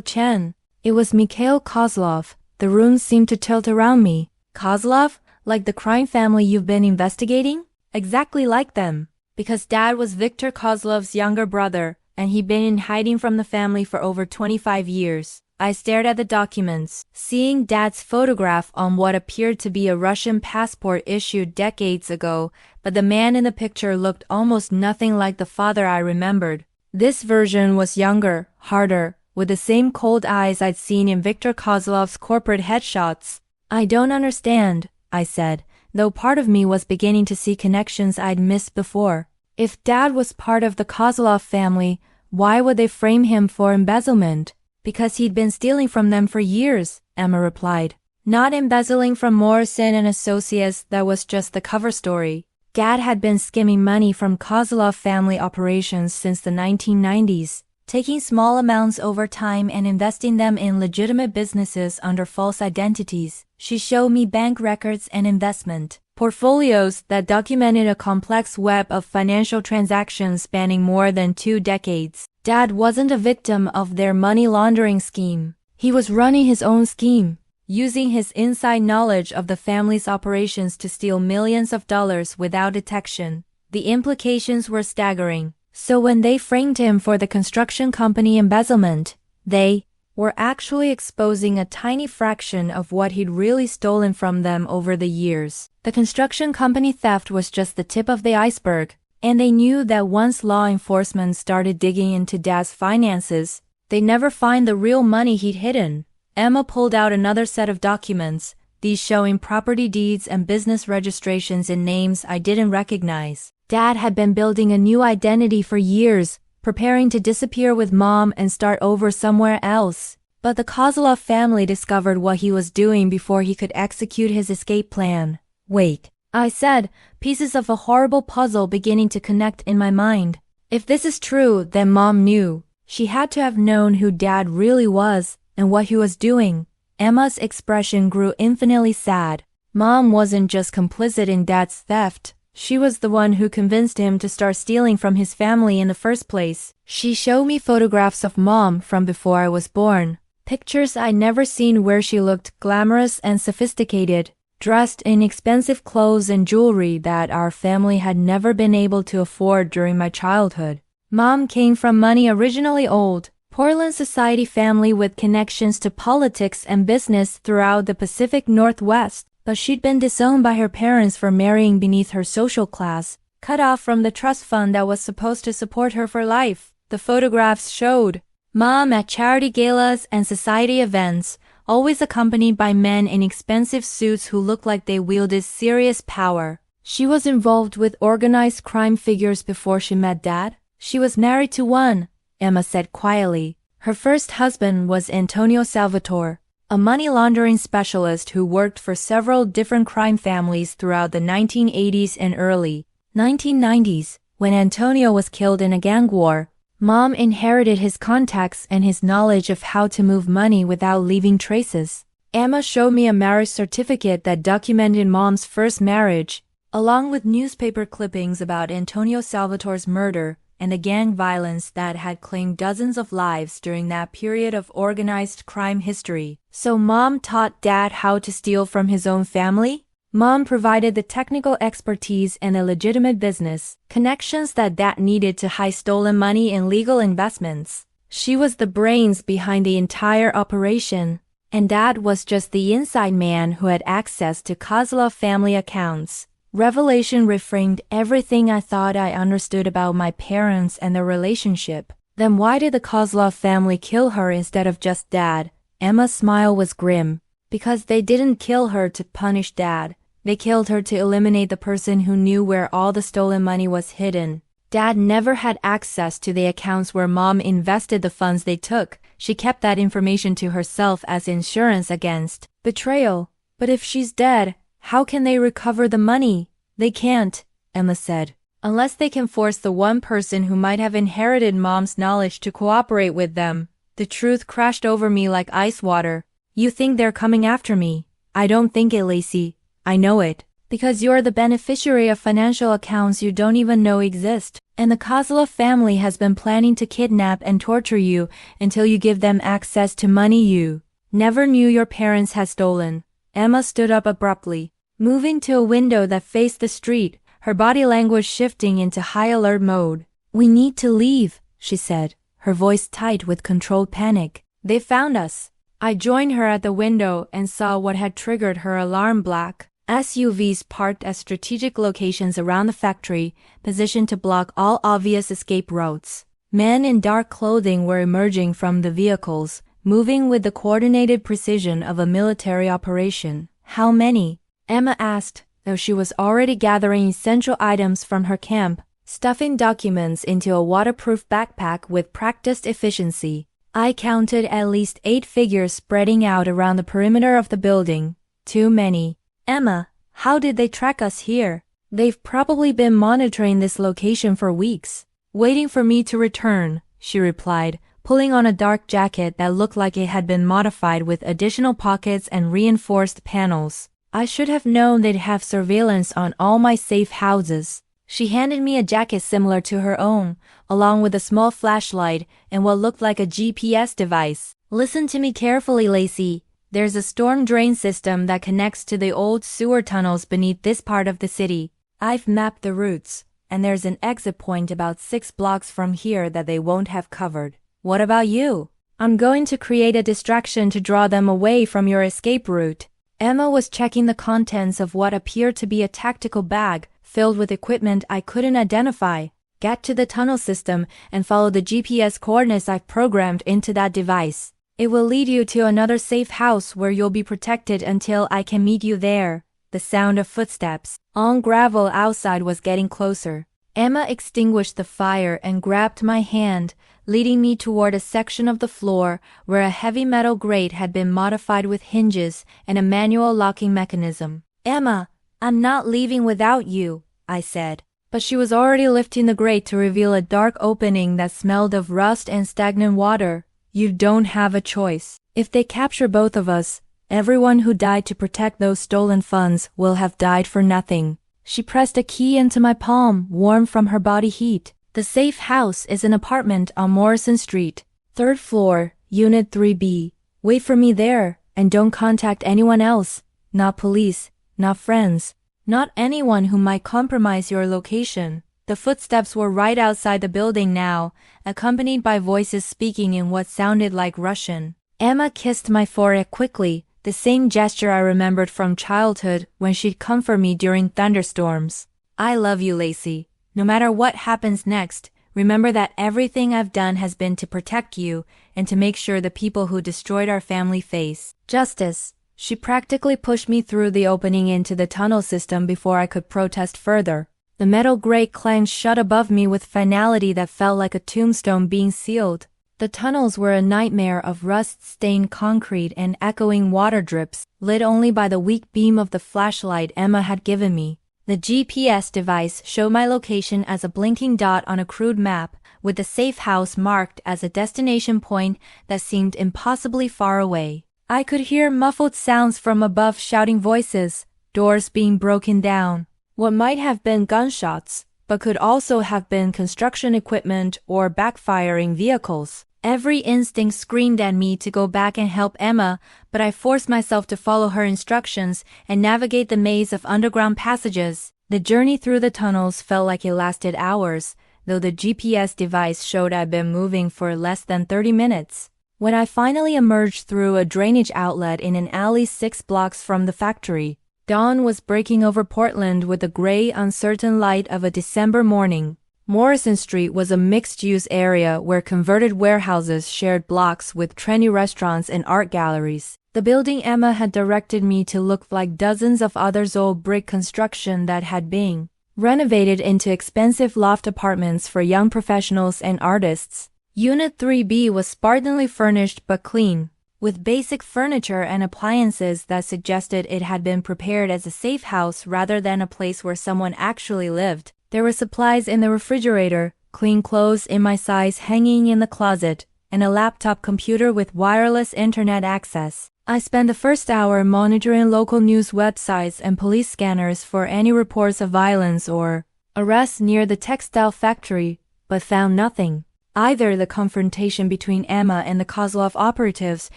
S1: Chen. It was Mikhail Kozlov. The room seemed to tilt around me. Kozlov? Like the crime family you've been investigating? Exactly like them. Because Dad was Viktor Kozlov's younger brother, and he'd been in hiding from the family for over 25 years. I stared at the documents, seeing Dad's photograph on what appeared to be a Russian passport issued decades ago, but the man in the picture looked almost nothing like the father I remembered. This version was younger, harder, with the same cold eyes I'd seen in Viktor Kozlov's corporate headshots. I don't understand, I said, though part of me was beginning to see connections I'd missed before. If Dad was part of the Kozlov family, why would they frame him for embezzlement? Because he'd been stealing from them for years, Emma replied. Not embezzling from Morrison and Associates, that was just the cover story. Dad had been skimming money from Kozlov family operations since the 1990s, taking small amounts over time and investing them in legitimate businesses under false identities. She showed me bank records and investment portfolios that documented a complex web of financial transactions spanning more than 2 decades. Dad wasn't a victim of their money laundering scheme. He was running his own scheme, using his inside knowledge of the family's operations to steal millions of dollars without detection. The implications were staggering. So when they framed him for the construction company embezzlement, they were actually exposing a tiny fraction of what he'd really stolen from them over the years. The construction company theft was just the tip of the iceberg, and they knew that once law enforcement started digging into Dad's finances, they'd never find the real money he'd hidden. Emma pulled out another set of documents, these showing property deeds and business registrations in names I didn't recognize. Dad had been building a new identity for years, preparing to disappear with Mom and start over somewhere else. But the Kozlov family discovered what he was doing before he could execute his escape plan. Wait, I said, pieces of a horrible puzzle beginning to connect in my mind. If this is true, then Mom knew. She had to have known who Dad really was and what he was doing. Emma's expression grew infinitely sad. Mom wasn't just complicit in Dad's theft. She was the one who convinced him to start stealing from his family in the first place. She showed me photographs of Mom from before I was born. Pictures I'd never seen where she looked glamorous and sophisticated, dressed in expensive clothes and jewelry that our family had never been able to afford during my childhood. Mom came from money originally old, Portland society family with connections to politics and business throughout the Pacific Northwest. But she'd been disowned by her parents for marrying beneath her social class, cut off from the trust fund that was supposed to support her for life. The photographs showed Mom at charity galas and society events, always accompanied by men in expensive suits who looked like they wielded serious power. She was involved with organized crime figures before she met Dad. She was married to one, Emma said quietly. Her first husband was Antonio Salvatore, a money laundering specialist who worked for several different crime families throughout the 1980s and early 1990s. When Antonio was killed in a gang war, Mom inherited his contacts and his knowledge of how to move money without leaving traces. Emma showed me a marriage certificate that documented Mom's first marriage, along with newspaper clippings about Antonio Salvatore's murder and the gang violence that had claimed dozens of lives during that period of organized crime history. So Mom taught Dad how to steal from his own family? Mom provided the technical expertise and a legitimate business, connections that Dad needed to hide stolen money in legal investments. She was the brains behind the entire operation, and Dad was just the inside man who had access to Kozlov family accounts. Revelation reframed everything I thought I understood about my parents and their relationship. Then why did the Kozlov family kill her instead of just Dad? Emma's smile was grim. Because they didn't kill her to punish Dad. They killed her to eliminate the person who knew where all the stolen money was hidden. Dad never had access to the accounts where Mom invested the funds they took. She kept that information to herself as insurance against betrayal. But if she's dead, how can they recover the money? They can't, Emma said. Unless they can force the one person who might have inherited Mom's knowledge to cooperate with them. The truth crashed over me like ice water. You think they're coming after me? I don't think it, Lacey. I know it. Because you're the beneficiary of financial accounts you don't even know exist. And the Kozlov family has been planning to kidnap and torture you until you give them access to money you never knew your parents had stolen. Emma stood up abruptly, moving to a window that faced the street, her body language shifting into high alert mode. We need to leave, she said, her voice tight with controlled panic. They found us. I joined her at the window and saw what had triggered her alarm. Black SUVs parked at strategic locations around the factory, positioned to block all obvious escape routes. Men in dark clothing were emerging from the vehicles, moving with the coordinated precision of a military operation. How many? Emma asked, though she was already gathering essential items from her camp, stuffing documents into a waterproof backpack with practiced efficiency. I counted at least 8 figures spreading out around the perimeter of the building. Too many. Emma, how did they track us here? They've probably been monitoring this location for weeks, waiting for me to return, she replied, pulling on a dark jacket that looked like it had been modified with additional pockets and reinforced panels. I should have known they'd have surveillance on all my safe houses. She handed me a jacket similar to her own, along with a small flashlight and what looked like a GPS device. Listen to me carefully, Lacey. There's a storm drain system that connects to the old sewer tunnels beneath this part of the city. I've mapped the routes, and there's an exit point about 6 blocks from here that they won't have covered. What about you? I'm going to create a distraction to draw them away from your escape route. Emma was checking the contents of what appeared to be a tactical bag filled with equipment I couldn't identify. Get to the tunnel system and follow the GPS coordinates I've programmed into that device. It will lead you to another safe house where you'll be protected until I can meet you there. The sound of footsteps on gravel outside was getting closer. Emma extinguished the fire and grabbed my hand, leading me toward a section of the floor where a heavy metal grate had been modified with hinges and a manual locking mechanism. Emma, I'm not leaving without you, I said. But she was already lifting the grate to reveal a dark opening that smelled of rust and stagnant water. You don't have a choice. If they capture both of us, everyone who died to protect those stolen funds will have died for nothing. She pressed a key into my palm, warm from her body heat. The safe house is an apartment on Morrison Street, 3rd floor, Unit 3B. Wait for me there, and don't contact anyone else. Not police, not friends, not anyone who might compromise your location. The footsteps were right outside the building now, accompanied by voices speaking in what sounded like Russian. Emma kissed my forehead quickly, the same gesture I remembered from childhood when she'd comfort me during thunderstorms. I love you, Lacey. No matter what happens next, remember that everything I've done has been to protect you and to make sure the people who destroyed our family face justice. She practically pushed me through the opening into the tunnel system before I could protest further. The metal grate clanged shut above me with finality that felt like a tombstone being sealed. The tunnels were a nightmare of rust-stained concrete and echoing water drips, lit only by the weak beam of the flashlight Emma had given me. The GPS device showed my location as a blinking dot on a crude map, with the safe house marked as a destination point that seemed impossibly far away. I could hear muffled sounds from above, shouting voices, doors being broken down. What might have been gunshots, but could also have been construction equipment or backfiring vehicles. Every instinct screamed at me to go back and help Emma, but I forced myself to follow her instructions and navigate the maze of underground passages. The journey through the tunnels felt like it lasted hours, though the GPS device showed I'd been moving for less than 30 minutes. When I finally emerged through a drainage outlet in an alley 6 blocks from the factory, dawn was breaking over Portland with the gray, uncertain light of a December morning. Morrison Street was a mixed-use area where converted warehouses shared blocks with trendy restaurants and art galleries. The building Emma had directed me to looked like dozens of others, old brick construction that had been renovated into expensive loft apartments for young professionals and artists. Unit 3B was spartanly furnished but clean, with basic furniture and appliances that suggested it had been prepared as a safe house rather than a place where someone actually lived. There were supplies in the refrigerator, clean clothes in my size hanging in the closet, and a laptop computer with wireless internet access. I spent the first hour monitoring local news websites and police scanners for any reports of violence or arrests near the textile factory, but found nothing. Either the confrontation between Emma and the Kozlov operatives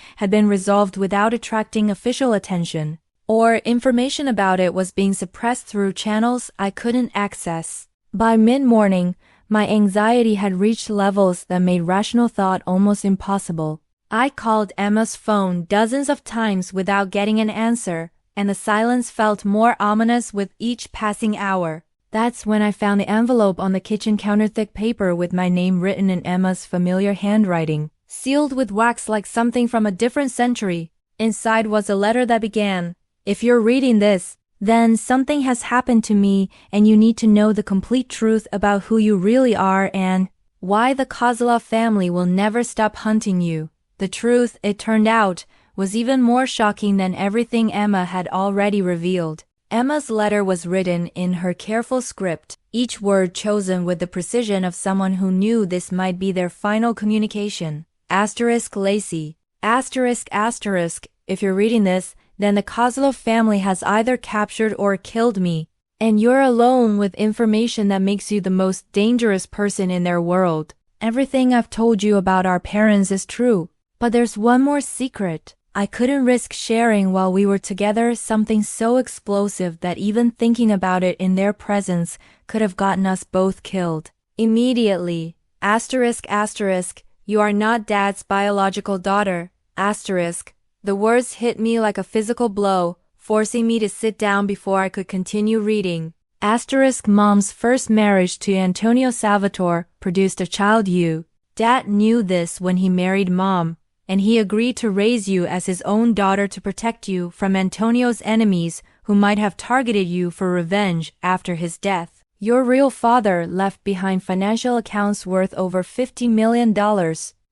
S1: had been resolved without attracting official attention, or information about it was being suppressed through channels I couldn't access. By mid-morning, my anxiety had reached levels that made rational thought almost impossible. I called Emma's phone dozens of times without getting an answer, and the silence felt more ominous with each passing hour. That's when I found the envelope on the kitchen counter, thick paper with my name written in Emma's familiar handwriting, sealed with wax like something from a different century. Inside was a letter that began, "If you're reading this, then something has happened to me and you need to know the complete truth about who you really are and why the Kozlov family will never stop hunting you." The truth, it turned out, was even more shocking than everything Emma had already revealed. Emma's letter was written in her careful script, each word chosen with the precision of someone who knew this might be their final communication. Asterisk Lacey. Asterisk asterisk, if you're reading this, then the Kozlov family has either captured or killed me, and you're alone with information that makes you the most dangerous person in their world. Everything I've told you about our parents is true, but there's one more secret. I couldn't risk sharing while we were together, something so explosive that even thinking about it in their presence could have gotten us both killed. Immediately. Asterisk asterisk, you are not Dad's biological daughter. Asterisk. The words hit me like a physical blow, forcing me to sit down before I could continue reading. Asterisk Mom's first marriage to Antonio Salvatore produced a child you. Dad knew this when he married Mom, and he agreed to raise you as his own daughter to protect you from Antonio's enemies who might have targeted you for revenge after his death. Your real father left behind financial accounts worth over $50 million,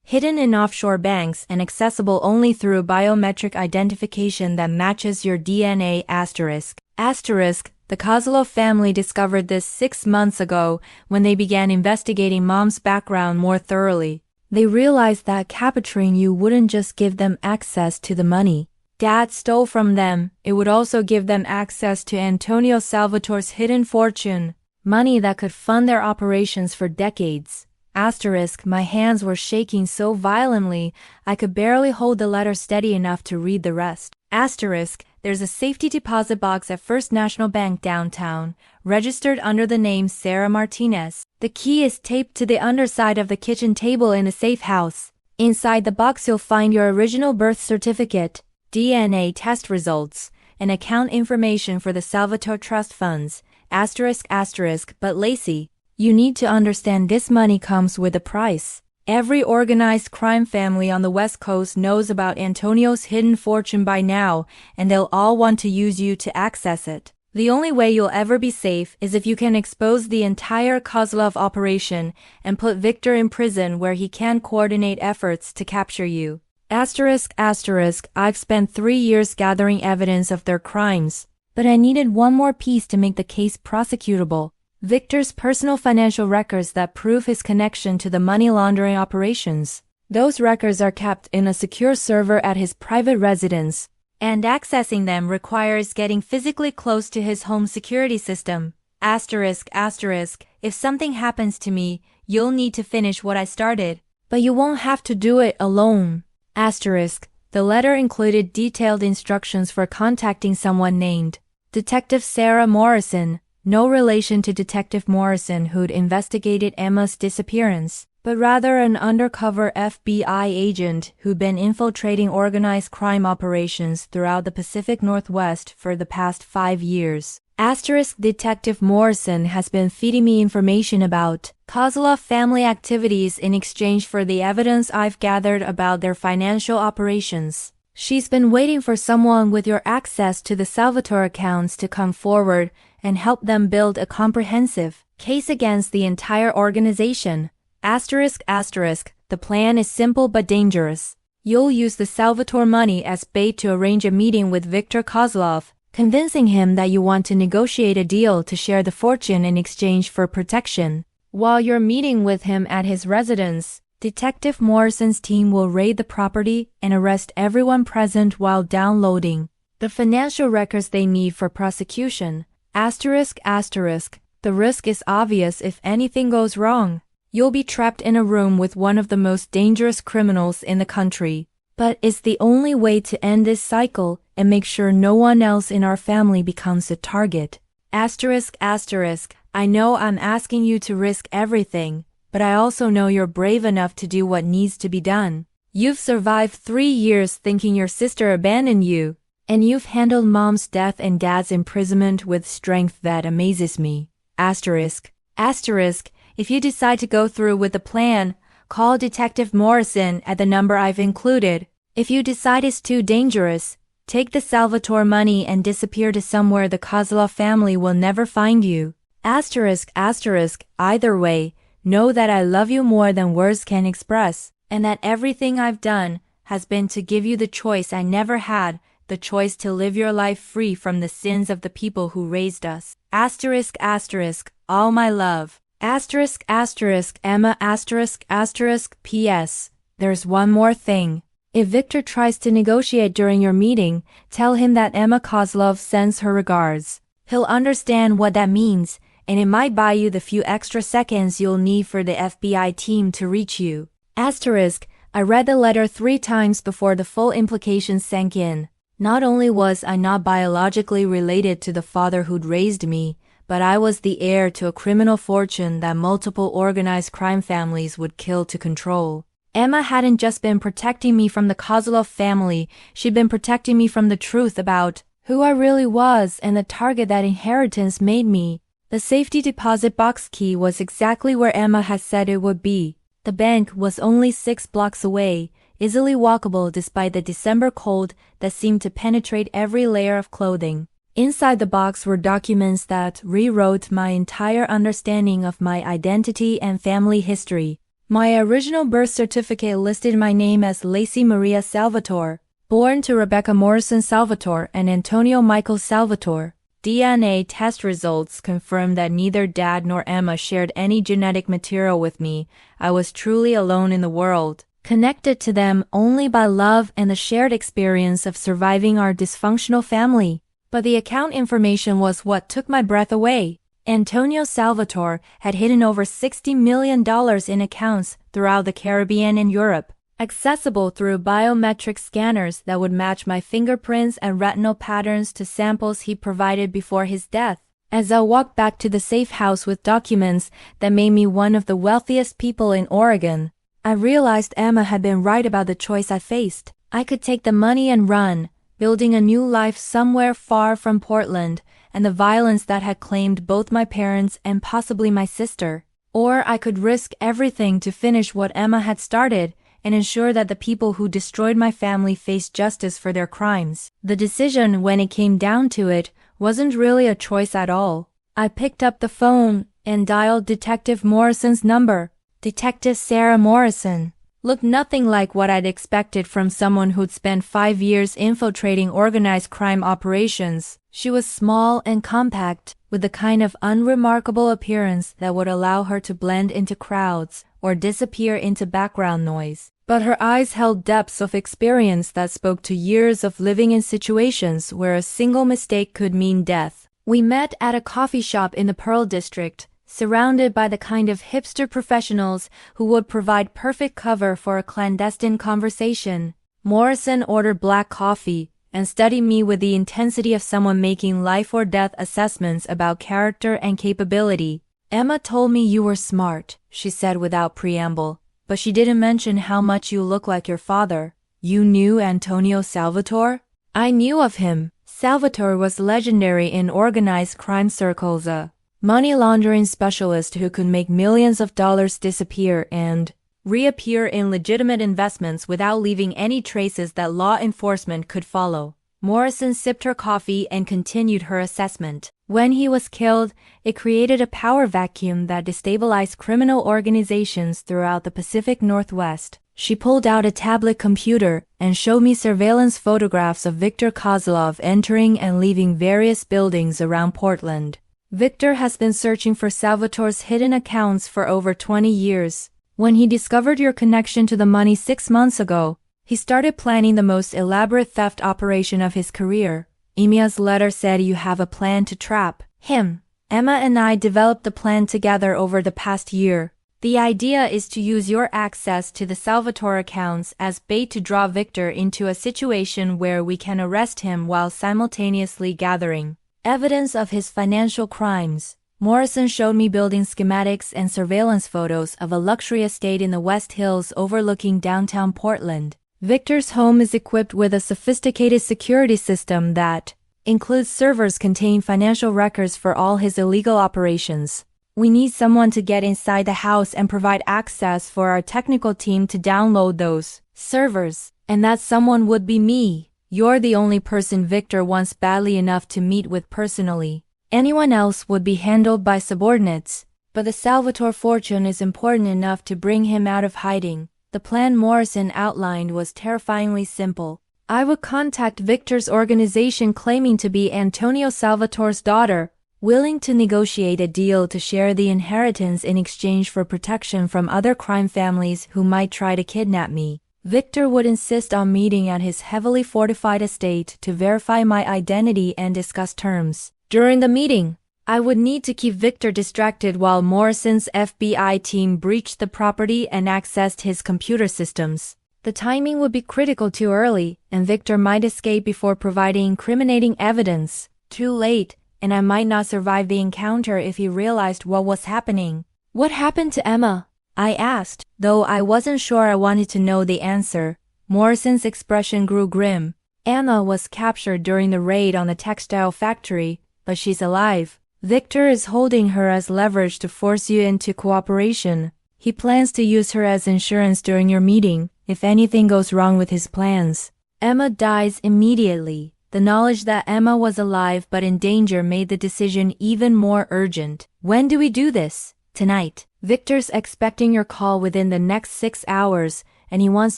S1: hidden in offshore banks and accessible only through biometric identification that matches your DNA. Asterisk. Asterisk. The Kozlov family discovered this 6 months ago when they began investigating Mom's background more thoroughly. They realized that capturing you wouldn't just give them access to the money Dad stole from them, it would also give them access to Antonio Salvatore's hidden fortune, money that could fund their operations for decades. Asterisk, my hands were shaking so violently I could barely hold the letter steady enough to read the rest. Asterisk, there's a safety deposit box at First National Bank downtown, registered under the name Sarah Martinez. The key is taped to the underside of the kitchen table in the safe house. Inside the box you'll find your original birth certificate, DNA test results, and account information for the Salvatore Trust Funds. Asterisk, asterisk, but Lacey, you need to understand this money comes with a price. Every organized crime family on the West Coast knows about Antonio's hidden fortune by now, and they'll all want to use you to access it. The only way you'll ever be safe is if you can expose the entire Kozlov operation and put Victor in prison where he can coordinate efforts to capture you. Asterisk, asterisk, I've spent 3 years gathering evidence of their crimes, but I needed one more piece to make the case prosecutable. Victor's personal financial records that prove his connection to the money laundering operations. Those records are kept in a secure server at his private residence, and accessing them requires getting physically close to his home security system. Asterisk, asterisk, if something happens to me, you'll need to finish what I started, but you won't have to do it alone. Asterisk, the letter included detailed instructions for contacting someone named Detective Sarah Morrison, no relation to Detective Morrison who'd investigated Emma's disappearance, but rather an undercover FBI agent who'd been infiltrating organized crime operations throughout the Pacific Northwest for the past 5 years. Asterisk, Detective Morrison has been feeding me information about Kozlov family activities in exchange for the evidence I've gathered about their financial operations. She's been waiting for someone with your access to the Salvatore accounts to come forward and help them build a comprehensive case against the entire organization. Asterisk, asterisk, the plan is simple but dangerous. You'll use the Salvatore money as bait to arrange a meeting with Victor Kozlov, convincing him that you want to negotiate a deal to share the fortune in exchange for protection. While you're meeting with him at his residence, Detective Morrison's team will raid the property and arrest everyone present while downloading the financial records they need for prosecution. Asterisk, asterisk, the risk is obvious if anything goes wrong. You'll be trapped in a room with one of the most dangerous criminals in the country. But it's the only way to end this cycle and make sure no one else in our family becomes a target. Asterisk, asterisk, I know I'm asking you to risk everything, but I also know you're brave enough to do what needs to be done. You've survived 3 years thinking your sister abandoned you, and you've handled Mom's death and Dad's imprisonment with strength that amazes me. Asterisk. Asterisk. If you decide to go through with the plan, call Detective Morrison at the number I've included. If you decide it's too dangerous, take the Salvatore money and disappear to somewhere the Kozlov family will never find you. Asterisk. Asterisk. Either way, know that I love you more than words can express, and that everything I've done has been to give you the choice I never had, the choice to live your life free from the sins of the people who raised us. Asterisk. Asterisk. All my love. Asterisk. Asterisk. Emma. Asterisk. Asterisk. P.S. There's one more thing. If Victor tries to negotiate during your meeting, tell him that Emma Kozlov sends her regards. He'll understand what that means, and it might buy you the few extra seconds you'll need for the FBI team to reach you. Asterisk. I read the letter 3 times before the full implications sank in. Not only was I not biologically related to the father who'd raised me, but I was the heir to a criminal fortune that multiple organized crime families would kill to control. Emma hadn't just been protecting me from the Kozlov family, she'd been protecting me from the truth about who I really was and the target that inheritance made me. The safety deposit box key was exactly where Emma had said it would be. The bank was only 6 blocks away, easily walkable despite the December cold that seemed to penetrate every layer of clothing. Inside the box were documents that rewrote my entire understanding of my identity and family history. My original birth certificate listed my name as Lacey Maria Salvatore, born to Rebecca Morrison Salvatore and Antonio Michael Salvatore. DNA test results confirmed that neither Dad nor Emma shared any genetic material with me. I was truly alone in the world, connected to them only by love and the shared experience of surviving our dysfunctional family. But the account information was what took my breath away. Antonio Salvatore had hidden over $60 million in accounts throughout the Caribbean and Europe, accessible through biometric scanners that would match my fingerprints and retinal patterns to samples he provided before his death. As I walked back to the safe house with documents that made me one of the wealthiest people in Oregon, I realized Emma had been right about the choice I faced. I could take the money and run, building a new life somewhere far from Portland and the violence that had claimed both my parents and possibly my sister. Or I could risk everything to finish what Emma had started and ensure that the people who destroyed my family faced justice for their crimes. The decision, when it came down to it, wasn't really a choice at all. I picked up the phone and dialed Detective Morrison's number. Detective Sarah Morrison looked nothing like what I'd expected from someone who'd spent 5 years infiltrating organized crime operations. She was small and compact, with the kind of unremarkable appearance that would allow her to blend into crowds or disappear into background noise. But her eyes held depths of experience that spoke to years of living in situations where a single mistake could mean death. We met at a coffee shop in the Pearl District, surrounded by the kind of hipster professionals who would provide perfect cover for a clandestine conversation. Morrison ordered black coffee and studied me with the intensity of someone making life or death assessments about character and capability. Emma told me you were smart, she said without preamble, but she didn't mention how much you look like your father. You knew Antonio Salvatore? I knew of him. Salvatore was legendary in organized crime circles, a money laundering specialist who could make millions of dollars disappear and reappear in legitimate investments without leaving any traces that law enforcement could follow. Morrison sipped her coffee and continued her assessment. When he was killed, it created a power vacuum that destabilized criminal organizations throughout the Pacific Northwest. She pulled out a tablet computer and showed me surveillance photographs of Victor Kozlov entering and leaving various buildings around Portland. Victor has been searching for Salvatore's hidden accounts for over 20 years. When he discovered your connection to the money 6 months ago, he started planning the most elaborate theft operation of his career. Emia's letter said you have a plan to trap him. Emma and I developed the plan together over the past year. The idea is to use your access to the Salvatore accounts as bait to draw Victor into a situation where we can arrest him while simultaneously gathering evidence of his financial crimes. Morrison showed me building schematics and surveillance photos of a luxury estate in the West Hills overlooking downtown Portland. Victor's home is equipped with a sophisticated security system that, includes servers contain financial records for all his illegal operations. We need someone to get inside the house and provide access for our technical team to download those servers, and that someone would be me. You're the only person Victor wants badly enough to meet with personally. Anyone else would be handled by subordinates, but the Salvatore fortune is important enough to bring him out of hiding. The plan Morrison outlined was terrifyingly simple. I would contact Victor's organization claiming to be Antonio Salvatore's daughter, willing to negotiate a deal to share the inheritance in exchange for protection from other crime families who might try to kidnap me. Victor would insist on meeting at his heavily fortified estate to verify my identity and discuss terms. During the meeting, I would need to keep Victor distracted while Morrison's FBI team breached the property and accessed his computer systems. The timing would be critical too early, and Victor might escape before providing incriminating evidence. Too late, and I might not survive the encounter if he realized what was happening. What happened to Emma? I asked, though I wasn't sure I wanted to know the answer. Morrison's expression grew grim. Emma was captured during the raid on the textile factory, but she's alive. Victor is holding her as leverage to force you into cooperation. He plans to use her as insurance during your meeting, if anything goes wrong with his plans. Emma dies immediately. The knowledge that Emma was alive but in danger made the decision even more urgent. When do we do this? Tonight. Victor's expecting your call within the next 6 hours, and he wants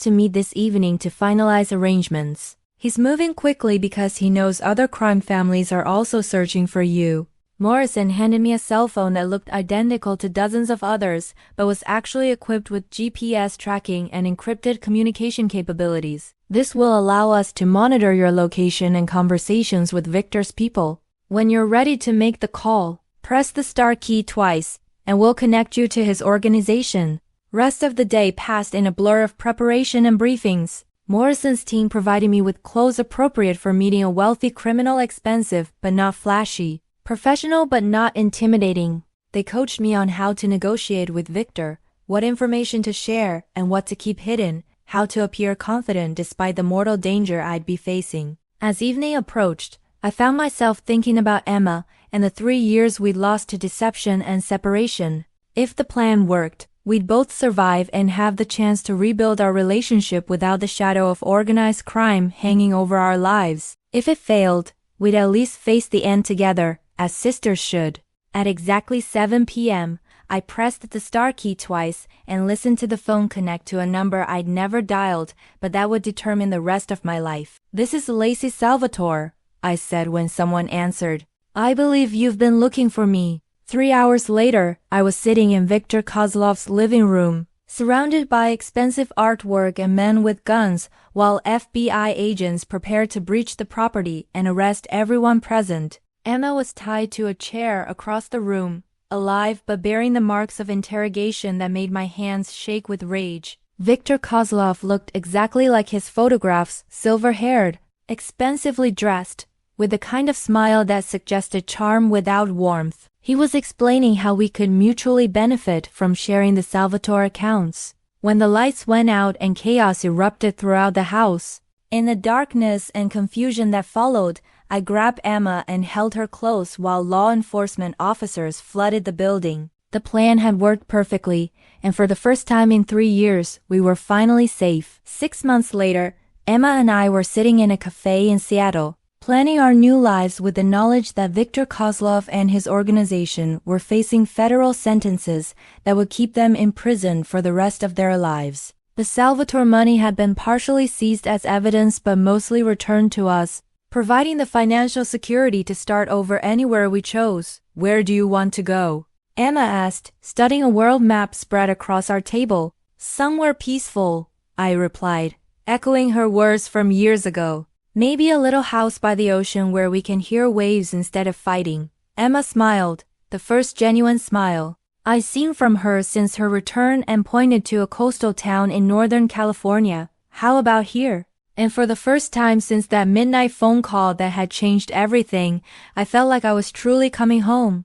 S1: to meet this evening to finalize arrangements. He's moving quickly because he knows other crime families are also searching for you. Morrison handed me a cell phone that looked identical to dozens of others, but was actually equipped with GPS tracking and encrypted communication capabilities. This will allow us to monitor your location and conversations with Victor's people. When you're ready to make the call, press the star key twice, and we'll connect you to his organization. Rest of the day passed in a blur of preparation and briefings. Morrison's team provided me with clothes appropriate for meeting a wealthy criminal, expensive but not flashy, professional but not intimidating. They coached me on how to negotiate with Victor, what information to share and what to keep hidden, how to appear confident despite the mortal danger I'd be facing. As evening approached, I found myself thinking about Emma and the 3 years we'd lost to deception and separation. If the plan worked, we'd both survive and have the chance to rebuild our relationship without the shadow of organized crime hanging over our lives. If it failed, we'd at least face the end together, as sisters should. At exactly 7 p.m., I pressed the star key twice and listened to the phone connect to a number I'd never dialed, but that would determine the rest of my life. "This is Lacey Salvatore," I said when someone answered. "I believe you've been looking for me." 3 hours later, I was sitting in Victor Kozlov's living room, surrounded by expensive artwork and men with guns, while FBI agents prepared to breach the property and arrest everyone present. Emma was tied to a chair across the room, alive but bearing the marks of interrogation that made my hands shake with rage. Victor Kozlov looked exactly like his photographs, silver-haired, expensively dressed, with the kind of smile that suggested charm without warmth. He was explaining how we could mutually benefit from sharing the Salvatore accounts. When the lights went out and chaos erupted throughout the house, in the darkness and confusion that followed, I grabbed Emma and held her close while law enforcement officers flooded the building. The plan had worked perfectly, and for the first time in 3 years, we were finally safe. 6 months later, Emma and I were sitting in a cafe in Seattle, planning our new lives with the knowledge that Victor Kozlov and his organization were facing federal sentences that would keep them in prison for the rest of their lives. The Salvatore money had been partially seized as evidence but mostly returned to us, providing the financial security to start over anywhere we chose. "Where do you want to go?" Emma asked, studying a world map spread across our table. "Somewhere peaceful," I replied, echoing her words from years ago. "Maybe a little house by the ocean where we can hear waves instead of fighting." Emma smiled, the first genuine smile I'd seen from her since her return, and pointed to a coastal town in Northern California. "How about here?" And for the first time since that midnight phone call that had changed everything, I felt like I was truly coming home.